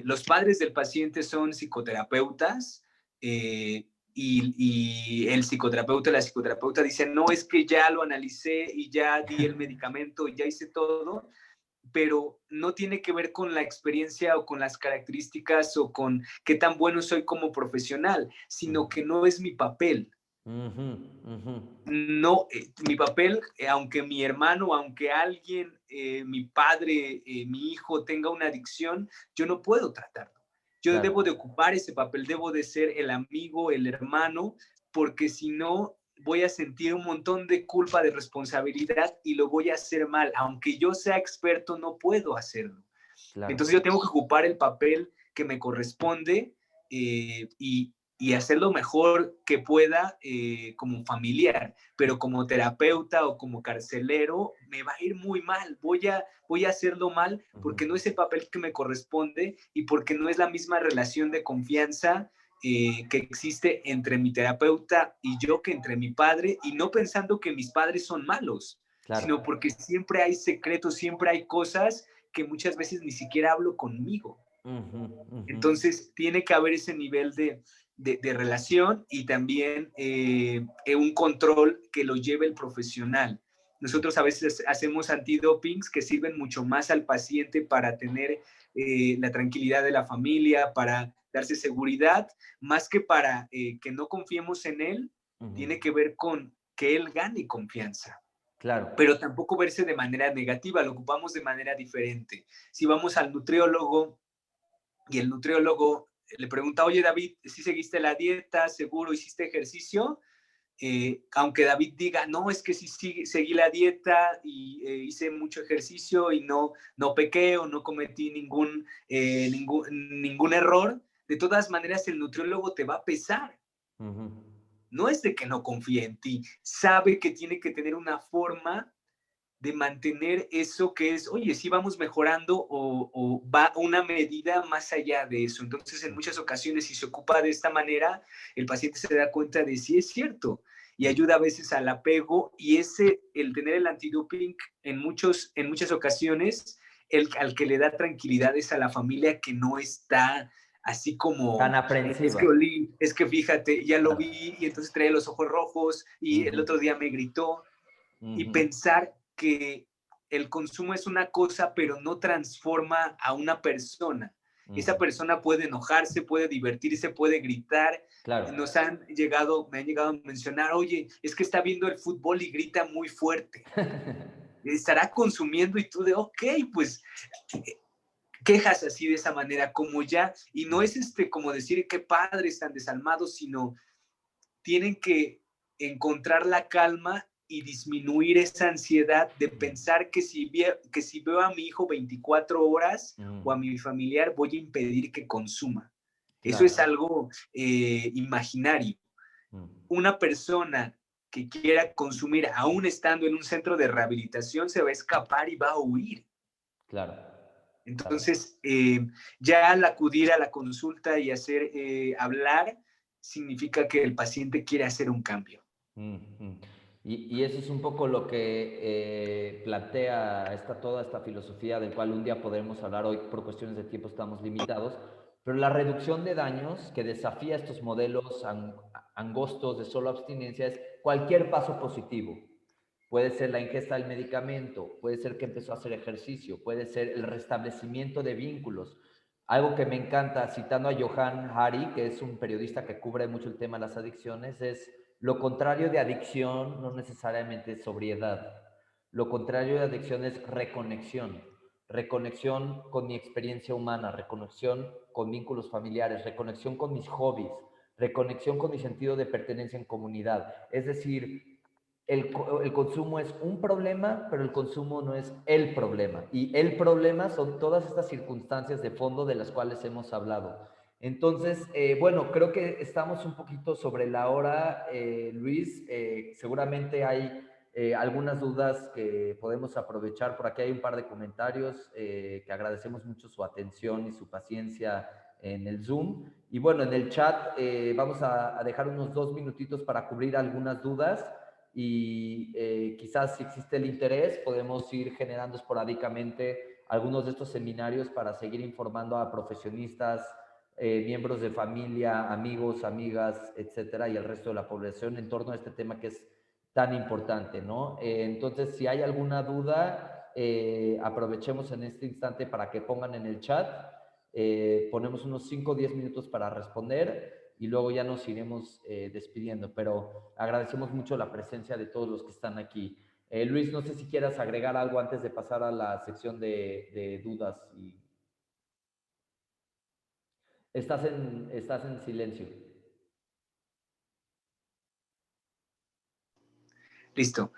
[SPEAKER 2] los padres del paciente son psicoterapeutas, y el psicoterapeuta, la psicoterapeuta dice, no, es que ya lo analicé y ya di el medicamento y ya hice todo, pero no tiene que ver con la experiencia o con las características o con qué tan bueno soy como profesional, sino que no es mi papel. No, mi papel, aunque mi hermano, aunque alguien, mi padre, mi hijo tenga una adicción, yo no puedo tratarlo. Yo debo
[SPEAKER 1] Claro.
[SPEAKER 2] de ocupar ese papel, debo de ser el amigo, el hermano, porque si no voy a sentir un montón de culpa, de responsabilidad y lo voy a hacer mal. Aunque yo sea experto, no puedo hacerlo.
[SPEAKER 1] Claro.
[SPEAKER 2] Entonces yo tengo que ocupar el papel que me corresponde, y hacer lo mejor que pueda como familiar, pero como terapeuta o como carcelero me va a ir muy mal, voy a hacerlo mal porque no es el papel que me corresponde y porque no es la misma relación de confianza que existe entre mi terapeuta y yo que entre mi padre, y no pensando que mis padres son malos,
[SPEAKER 1] Claro.
[SPEAKER 2] sino porque siempre hay secretos, siempre hay cosas que muchas veces ni siquiera hablo conmigo. Entonces, tiene que haber ese nivel de relación y también un control que lo lleve el profesional. Nosotros a veces hacemos antidopings que sirven mucho más al paciente para tener la tranquilidad de la familia, para darse seguridad, más que para que no confiemos en él. Tiene que ver con que él gane confianza,
[SPEAKER 1] Claro.
[SPEAKER 2] pero tampoco verse de manera negativa, lo ocupamos de manera diferente. Si vamos al nutriólogo y el nutriólogo le pregunta, oye David, ¿si seguiste la dieta? ¿Seguro hiciste ejercicio? Aunque David diga, no, es que sí seguí la dieta y hice mucho ejercicio y no pequé o no cometí ningún error, de todas maneras el nutriólogo te va a pesar. No es de que no confíe en ti, sabe que tiene que tener una forma de mantener eso que es, oye, sí vamos mejorando o va una medida más allá de eso. Entonces, en muchas ocasiones, si se ocupa de esta manera, el paciente se da cuenta de si es cierto y ayuda a veces al apego, y el tener el antidoping en muchas ocasiones, al que le da tranquilidad es a la familia que no está así
[SPEAKER 1] Tan
[SPEAKER 2] como, es que
[SPEAKER 1] aprensiva.
[SPEAKER 2] olí, es que fíjate, ya lo
[SPEAKER 1] Claro.
[SPEAKER 2] vi y entonces trae los ojos rojos y el otro día me gritó, y pensar que el consumo es una cosa, pero no transforma a una persona. Esa persona puede enojarse, puede divertirse, puede gritar.
[SPEAKER 1] Claro.
[SPEAKER 2] Me han llegado a mencionar, oye, es que está viendo el fútbol y grita muy fuerte. Estará consumiendo y tú de, ok, pues quejas así de esa manera, como ya, y no es como decir qué padre están desalmados, sino tienen que encontrar la calma y disminuir esa ansiedad de pensar que si veo a mi hijo 24 horas o a mi familiar, voy a impedir que consuma. Eso es
[SPEAKER 1] Claro.
[SPEAKER 2] algo imaginario. Una persona que quiera consumir, aún estando en un centro de rehabilitación, se va a escapar y va a huir.
[SPEAKER 1] Claro. Claro.
[SPEAKER 2] Entonces, ya al acudir a la consulta y hacer hablar, significa que el paciente quiere hacer un cambio.
[SPEAKER 1] Y eso es un poco lo que plantea toda esta filosofía del cual un día podremos hablar. Hoy por cuestiones de tiempo estamos limitados, pero la reducción de daños que desafía estos modelos angostos de solo abstinencia es cualquier paso positivo. Puede ser la ingesta del medicamento, puede ser que empezó a hacer ejercicio, puede ser el restablecimiento de vínculos. Algo que me encanta, citando a Johan Hari, que es un periodista que cubre mucho el tema de las adicciones, es: lo contrario de adicción no necesariamente es sobriedad. Lo contrario de adicción es reconexión. Reconexión con mi experiencia humana, reconexión con vínculos familiares, reconexión con mis hobbies, reconexión con mi sentido de pertenencia en comunidad. Es decir, el consumo es un problema, pero el consumo no es el problema. Y el problema son todas estas circunstancias de fondo de las cuales hemos hablado. Entonces, bueno, creo que estamos un poquito sobre la hora, Luis. Seguramente hay algunas dudas que podemos aprovechar. Por aquí hay un par de comentarios que agradecemos mucho su atención y su paciencia en el Zoom. Y bueno, en el chat vamos a dejar unos 2 minutitos para cubrir algunas dudas y quizás si existe el interés podemos ir generando esporádicamente algunos de estos seminarios para seguir informando a profesionistas, miembros de familia, amigos, amigas, etcétera, y el resto de la población en torno a este tema que es tan importante, ¿no? Entonces, si hay alguna duda, aprovechemos en este instante para que pongan en el chat. Ponemos unos 5 o 10 minutos para responder y luego ya nos iremos despidiendo, pero agradecemos mucho la presencia de todos los que están aquí. Luis, no sé si quieras agregar algo antes de pasar a la sección de dudas. Estás en silencio.
[SPEAKER 2] Listo.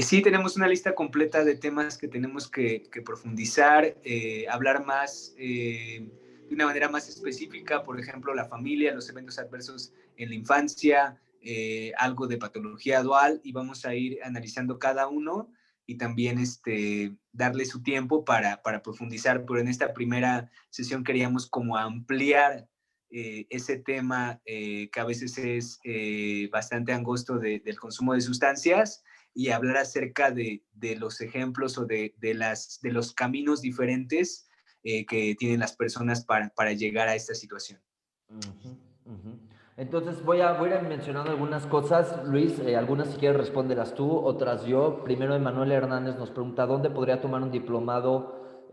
[SPEAKER 2] Sí, tenemos una lista completa de temas que tenemos que profundizar, hablar más de una manera más específica, por ejemplo, la familia, los eventos adversos en la infancia, algo de patología dual, y vamos a ir analizando cada uno y también darle su tiempo para profundizar, pero en esta primera sesión queríamos como ampliar ese tema que a veces es bastante angosto del consumo de sustancias y hablar acerca de los ejemplos o de los caminos diferentes que tienen las personas para llegar a esta situación.
[SPEAKER 1] Entonces voy a ir mencionando algunas cosas, Luis, algunas si quieres responderlas tú, otras yo. Primero, Emanuel Hernández nos pregunta: ¿dónde podría tomar un diplomado,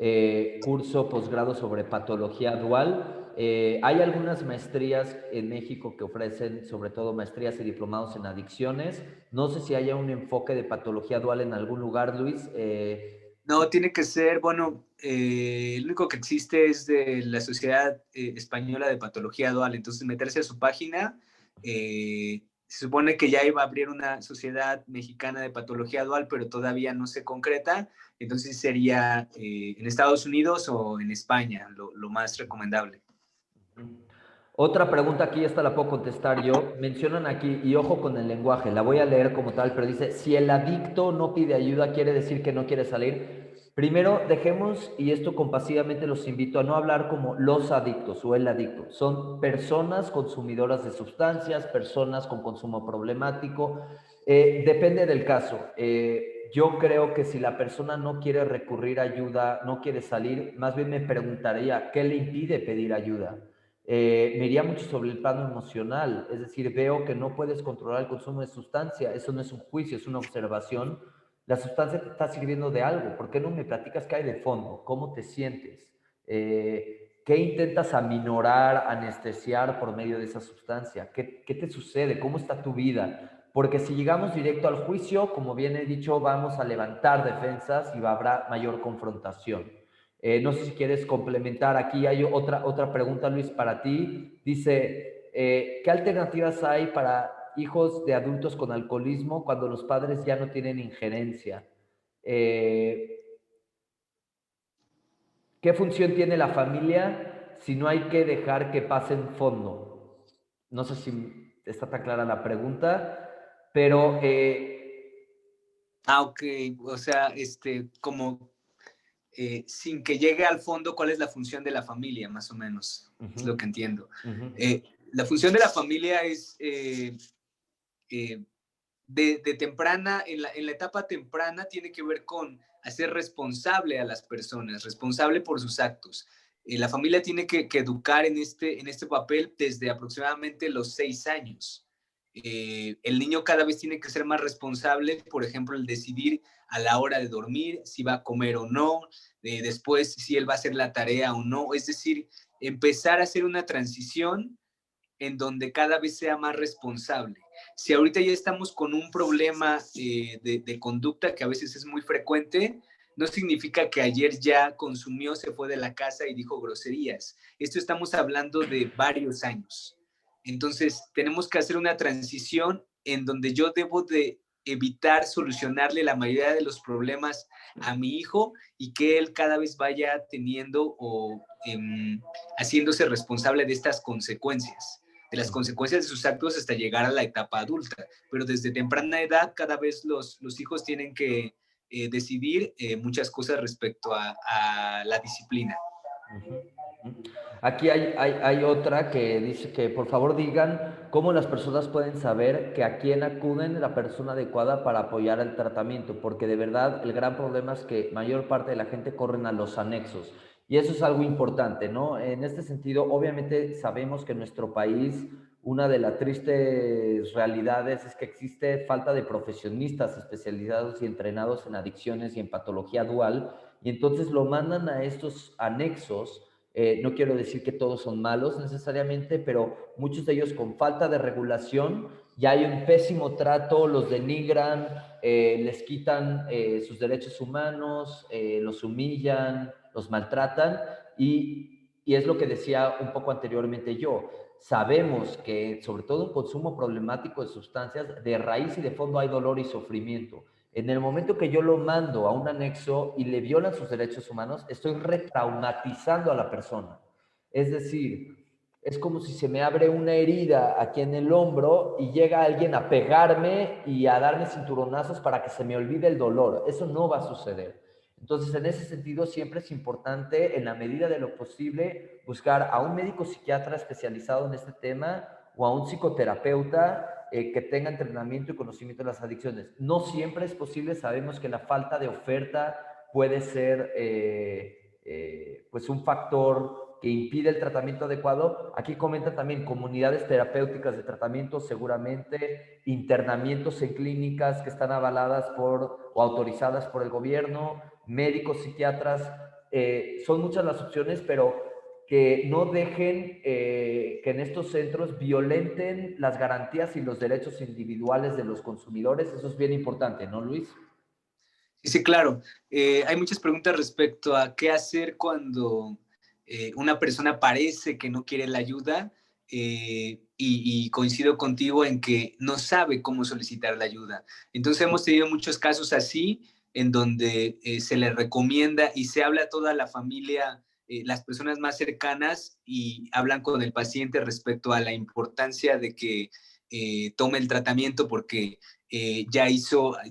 [SPEAKER 1] curso, posgrado sobre patología dual? Hay algunas maestrías en México que ofrecen sobre todo maestrías y diplomados en adicciones. No sé si haya un enfoque de patología dual en algún lugar, Luis.
[SPEAKER 2] No, tiene que ser, bueno, el único que existe es de la Sociedad Española de Patología Dual, entonces meterse a su página, se supone que ya iba a abrir una sociedad mexicana de patología dual, pero todavía no se concreta, entonces sería en Estados Unidos o en España, lo más recomendable.
[SPEAKER 1] Otra pregunta aquí, esta la puedo contestar yo. Mencionan aquí, y ojo con el lenguaje, la voy a leer como tal, pero dice: si el adicto no pide ayuda, quiere decir que no quiere salir. Primero, dejemos, y esto compasivamente los invito a no hablar como los adictos o el adicto. Son personas consumidoras de sustancias, personas con consumo problemático. Depende del caso. Yo creo que si la persona no quiere recurrir a ayuda, no quiere salir, más bien me preguntaría: ¿qué le impide pedir ayuda? Me iría mucho sobre el plano emocional, es decir, veo que no puedes controlar el consumo de sustancia, eso no es un juicio, es una observación. La sustancia te está sirviendo de algo, ¿por qué no me platicas qué hay de fondo? ¿Cómo te sientes? ¿Qué intentas aminorar, anestesiar por medio de esa sustancia? ¿Qué te sucede? ¿Cómo está tu vida? Porque si llegamos directo al juicio, como bien he dicho, vamos a levantar defensas y habrá mayor confrontación. No sé si quieres complementar. Aquí hay otra pregunta, Luis, para ti. Dice: ¿qué alternativas hay para hijos de adultos con alcoholismo cuando los padres ya no tienen injerencia. ¿Qué función tiene la familia si no hay que dejar que pasen fondo? No sé si está tan clara la pregunta, pero...
[SPEAKER 2] Ok, o sea, como sin que llegue al fondo, ¿cuál es la función de la familia, más o menos? Es lo que entiendo. La función de la familia es de temprana, en la etapa temprana, tiene que ver con hacer responsable a las personas, responsable por sus actos. La familia tiene que educar en este papel desde aproximadamente los 6 años. El niño cada vez tiene que ser más responsable, por ejemplo, el decidir a la hora de dormir, si va a comer o no, después si él va a hacer la tarea o no, es decir, empezar a hacer una transición en donde cada vez sea más responsable. Si ahorita ya estamos con un problema de conducta que a veces es muy frecuente, no significa que ayer ya consumió, se fue de la casa y dijo groserías. Esto estamos hablando de varios años. Entonces, tenemos que hacer una transición en donde yo debo de evitar solucionarle la mayoría de los problemas a mi hijo y que él cada vez vaya teniendo o haciéndose responsable de estas consecuencias, de las consecuencias de sus actos hasta llegar a la etapa adulta. Pero desde temprana edad, cada vez los hijos tienen que decidir muchas cosas respecto a la disciplina.
[SPEAKER 1] Aquí hay otra que dice que por favor digan cómo las personas pueden saber que a quién acuden la persona adecuada para apoyar el tratamiento, porque de verdad el gran problema es que mayor parte de la gente corren a los anexos y eso es algo importante, ¿no? En este sentido, obviamente sabemos que en nuestro país una de las tristes realidades es que existe falta de profesionistas especializados y entrenados en adicciones y en patología dual, y entonces lo mandan a estos anexos. No quiero decir que todos son malos necesariamente, pero muchos de ellos con falta de regulación, ya hay un pésimo trato, los denigran, les quitan sus derechos humanos, los humillan, los maltratan y es lo que decía un poco anteriormente yo. Sabemos que sobre todo un consumo problemático de sustancias, de raíz y de fondo hay dolor y sufrimiento. En el momento que yo lo mando a un anexo y le violan sus derechos humanos, estoy retraumatizando a la persona. Es decir, es como si se me abre una herida aquí en el hombro y llega alguien a pegarme y a darme cinturonazos para que se me olvide el dolor. Eso no va a suceder. Entonces, en ese sentido, siempre es importante, en la medida de lo posible, buscar a un médico psiquiatra especializado en este tema o a un psicoterapeuta que tenga entrenamiento y conocimiento de las adicciones. No siempre es posible, sabemos que la falta de oferta puede ser pues un factor que impide el tratamiento adecuado. Aquí comenta también comunidades terapéuticas de tratamiento, seguramente internamientos en clínicas que están avaladas por o autorizadas por el gobierno, médicos, psiquiatras, son muchas las opciones, pero que no dejen que en estos centros violenten las garantías y los derechos individuales de los consumidores. Eso es bien importante, ¿no, Luis?
[SPEAKER 2] Sí, claro. Hay muchas preguntas respecto a qué hacer cuando una persona parece que no quiere la ayuda y coincido contigo en que no sabe cómo solicitar la ayuda. Entonces hemos tenido muchos casos así en donde se le recomienda y se habla a toda la familia, las personas más cercanas y hablan con el paciente respecto a la importancia de que tome el tratamiento porque ya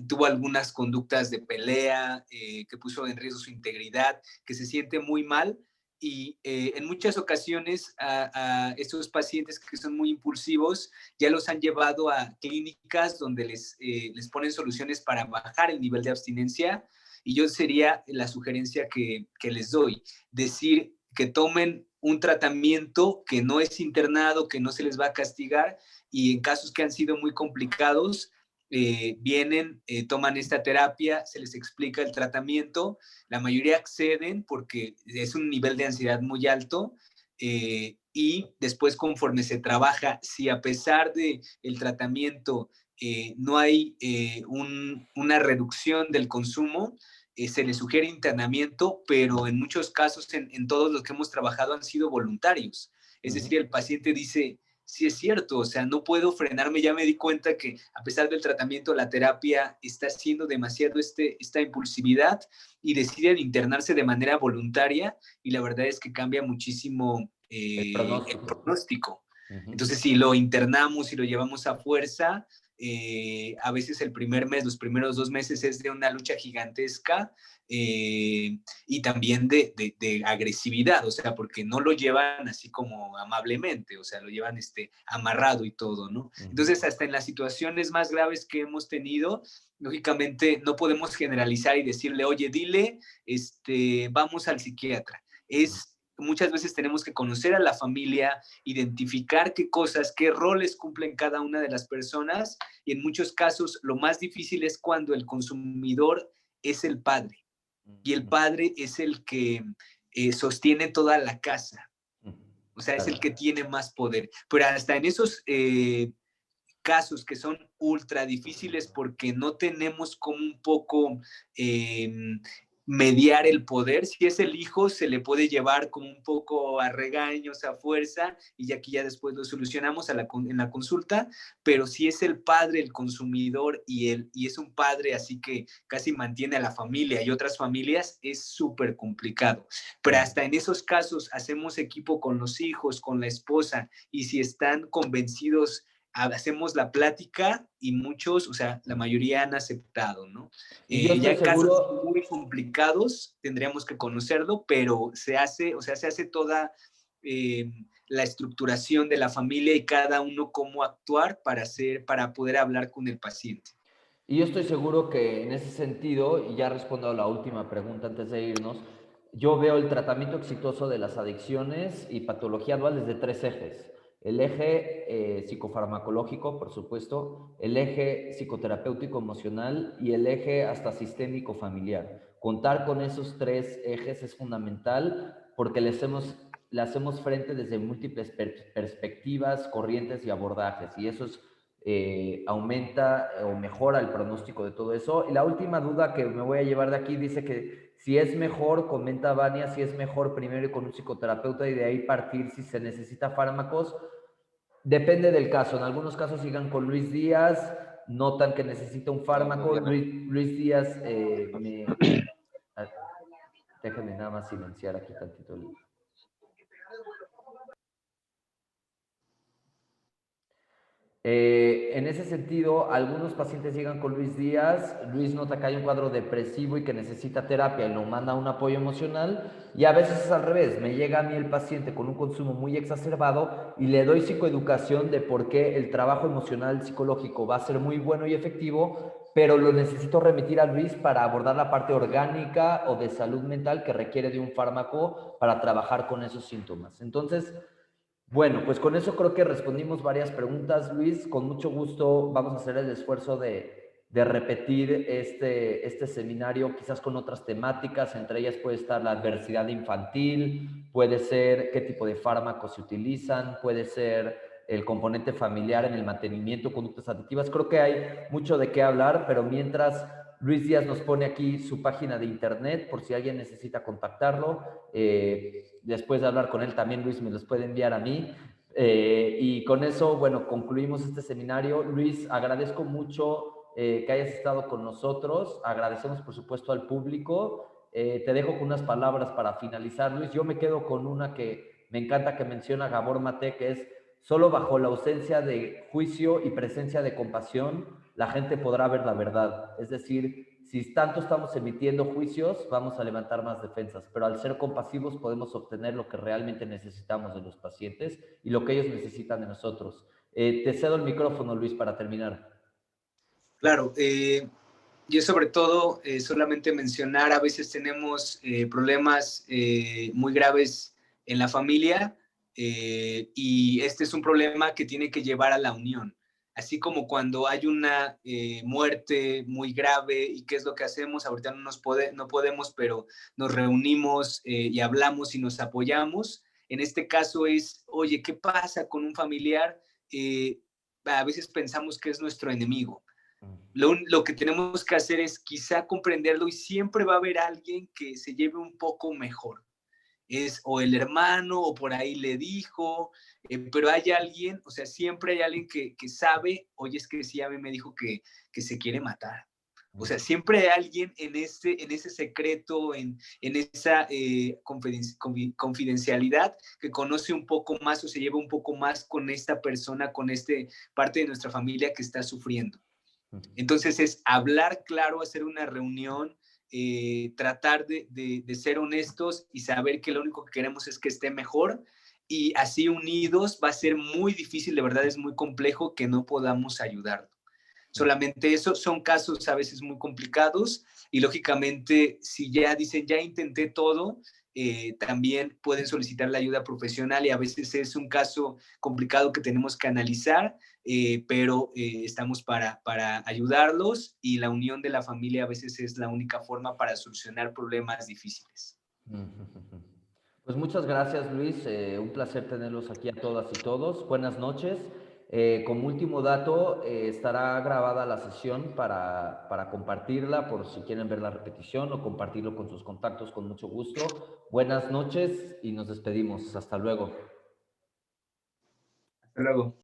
[SPEAKER 2] tuvo algunas conductas de pelea, que puso en riesgo su integridad, que se siente muy mal y en muchas ocasiones a estos pacientes que son muy impulsivos ya los han llevado a clínicas donde les ponen soluciones para bajar el nivel de abstinencia y yo sería la sugerencia que les doy, decir que tomen un tratamiento que no es internado, que no se les va a castigar y en casos que han sido muy complicados, vienen, toman esta terapia, se les explica el tratamiento, la mayoría acceden porque es un nivel de ansiedad muy alto y después conforme se trabaja, si a pesar del tratamiento no hay una reducción del consumo, se les sugiere internamiento, pero en muchos casos, en todos los que hemos trabajado, han sido voluntarios. Es decir, el paciente dice, sí es cierto, o sea, no puedo frenarme, ya me di cuenta que a pesar del tratamiento, la terapia está haciendo demasiado esta impulsividad y deciden internarse de manera voluntaria y la verdad es que cambia muchísimo
[SPEAKER 1] El
[SPEAKER 2] el
[SPEAKER 1] pronóstico.
[SPEAKER 2] pronóstico.
[SPEAKER 1] Ujú.
[SPEAKER 2] Entonces, si lo internamos y lo llevamos a fuerza, a veces el primer mes, los primeros 2 meses es de una lucha gigantesca y también de agresividad, o sea, porque no lo llevan así como amablemente, o sea, lo llevan amarrado y todo, ¿no?
[SPEAKER 1] Ujú.
[SPEAKER 2] Entonces, hasta en las situaciones más graves que hemos tenido, lógicamente no podemos generalizar y decirle, oye, dile, vamos al psiquiatra. Muchas veces tenemos que conocer a la familia, identificar qué cosas, qué roles cumplen cada una de las personas y en muchos casos lo más difícil es cuando el consumidor es el padre y el
[SPEAKER 1] Ujú.
[SPEAKER 2] padre es el que sostiene toda la casa,
[SPEAKER 1] Ujú.
[SPEAKER 2] o sea, es el
[SPEAKER 1] Claro.
[SPEAKER 2] que tiene más poder. Pero hasta en esos casos que son ultra difíciles porque no tenemos como un poco eh, mediar el poder. Si es el hijo, se le puede llevar como un poco a regaños, a fuerza, y ya aquí ya después lo solucionamos en la consulta, pero si es el padre, el consumidor, y es un padre así que casi mantiene a la familia y otras familias, es súper complicado. Pero
[SPEAKER 1] Ujú.
[SPEAKER 2] hasta en esos casos hacemos equipo con los hijos, con la esposa, y si están convencidos hacemos la plática y muchos, o sea, la mayoría han aceptado, ¿no?
[SPEAKER 1] Y yo
[SPEAKER 2] Ya
[SPEAKER 1] estoy
[SPEAKER 2] en casos
[SPEAKER 1] seguro,
[SPEAKER 2] muy complicados tendríamos que conocerlo, pero se hace, o sea, se hace toda la estructuración de la familia y cada uno cómo actuar para poder hablar con el paciente.
[SPEAKER 1] y yo estoy seguro que en ese sentido, y ya respondo a la última pregunta antes de irnos, yo veo el tratamiento exitoso de las adicciones y patología dual desde tres ejes. El eje psicofarmacológico, por supuesto, el eje psicoterapéutico emocional y el eje hasta sistémico familiar. Contar con esos tres ejes es fundamental porque le hacemos frente desde múltiples perspectivas, corrientes y abordajes, y eso es aumenta o mejora el pronóstico de todo eso. Y la última duda que me voy a llevar de aquí dice que si es mejor, comenta Vania, si es mejor primero ir con un psicoterapeuta y de ahí partir si se necesita fármacos. Depende del caso. En algunos casos sigan con Luis Díaz, notan que necesita un fármaco. Luis Díaz déjenme nada más silenciar aquí tantito el... En ese sentido, algunos pacientes llegan con Luis Díaz, Luis nota que hay un cuadro depresivo y que necesita terapia y lo manda a un apoyo emocional, y a veces es al revés, me llega a mí el paciente con un consumo muy exacerbado y le doy psicoeducación de por qué el trabajo emocional psicológico va a ser muy bueno y efectivo, pero lo necesito remitir a Luis para abordar la parte orgánica o de salud mental que requiere de un fármaco para trabajar con esos síntomas. Entonces, bueno, pues con eso creo que respondimos varias preguntas, Luis. Con mucho gusto vamos a hacer el esfuerzo de repetir este seminario, quizás con otras temáticas. Entre ellas puede estar la adversidad infantil, puede ser qué tipo de fármacos se utilizan, puede ser el componente familiar en el mantenimiento, conductas adictivas. Creo que hay mucho de qué hablar, pero mientras Luis Díaz nos pone aquí su página de internet por si alguien necesita contactarlo. Después de hablar con él también, Luis me los puede enviar a mí. Y con eso, bueno, concluimos este seminario. Luis, agradezco mucho que hayas estado con nosotros. Agradecemos, por supuesto, al público. Te dejo con unas palabras para finalizar, Luis. Yo me quedo con una que me encanta que menciona Gabor Mate, que es: solo bajo la ausencia de juicio y presencia de compasión, la gente podrá ver la verdad. Es decir, si tanto estamos emitiendo juicios, vamos a levantar más defensas, pero al ser compasivos podemos obtener lo que realmente necesitamos de los pacientes y lo que ellos necesitan de nosotros. Te cedo el micrófono, Luis, para terminar.
[SPEAKER 2] Claro, yo sobre todo solamente mencionar, a veces tenemos problemas muy graves en la familia y este es un problema que tiene que llevar a la unión. Así como cuando hay una muerte muy grave y qué es lo que hacemos, ahorita no podemos, pero nos reunimos y hablamos y nos apoyamos. En este caso es, oye, ¿qué pasa con un familiar? A veces pensamos que es nuestro enemigo. Lo que tenemos que hacer es quizá comprenderlo y siempre va a haber alguien que se lleve un poco mejor. es o el hermano o por ahí le dijo, pero hay alguien, o sea, siempre hay alguien que sabe, oye, es que sí, a mí me dijo que se quiere matar. O sea, siempre hay alguien en ese secreto, en esa confidencialidad que conoce un poco más o se lleva un poco más con esta persona, con este parte de nuestra familia que está sufriendo. Entonces es hablar claro, hacer una reunión, tratar de ser honestos y saber que lo único que queremos es que esté mejor y así unidos va a ser muy difícil, de verdad es muy complejo que no podamos ayudarlo. Solamente eso, son casos a veces muy complicados y lógicamente si ya dicen, ya intenté todo, también pueden solicitar la ayuda profesional y a veces es un caso complicado que tenemos que analizar, pero estamos para ayudarlos y la unión de la familia a veces es la única forma para solucionar problemas difíciles.
[SPEAKER 1] Pues muchas gracias, Luis. Un placer tenerlos aquí a todas y todos. Buenas noches. Como último dato, estará grabada la sesión para compartirla por si quieren ver la repetición o compartirlo con sus contactos con mucho gusto. Buenas noches y nos despedimos. Hasta luego.
[SPEAKER 2] Hasta luego.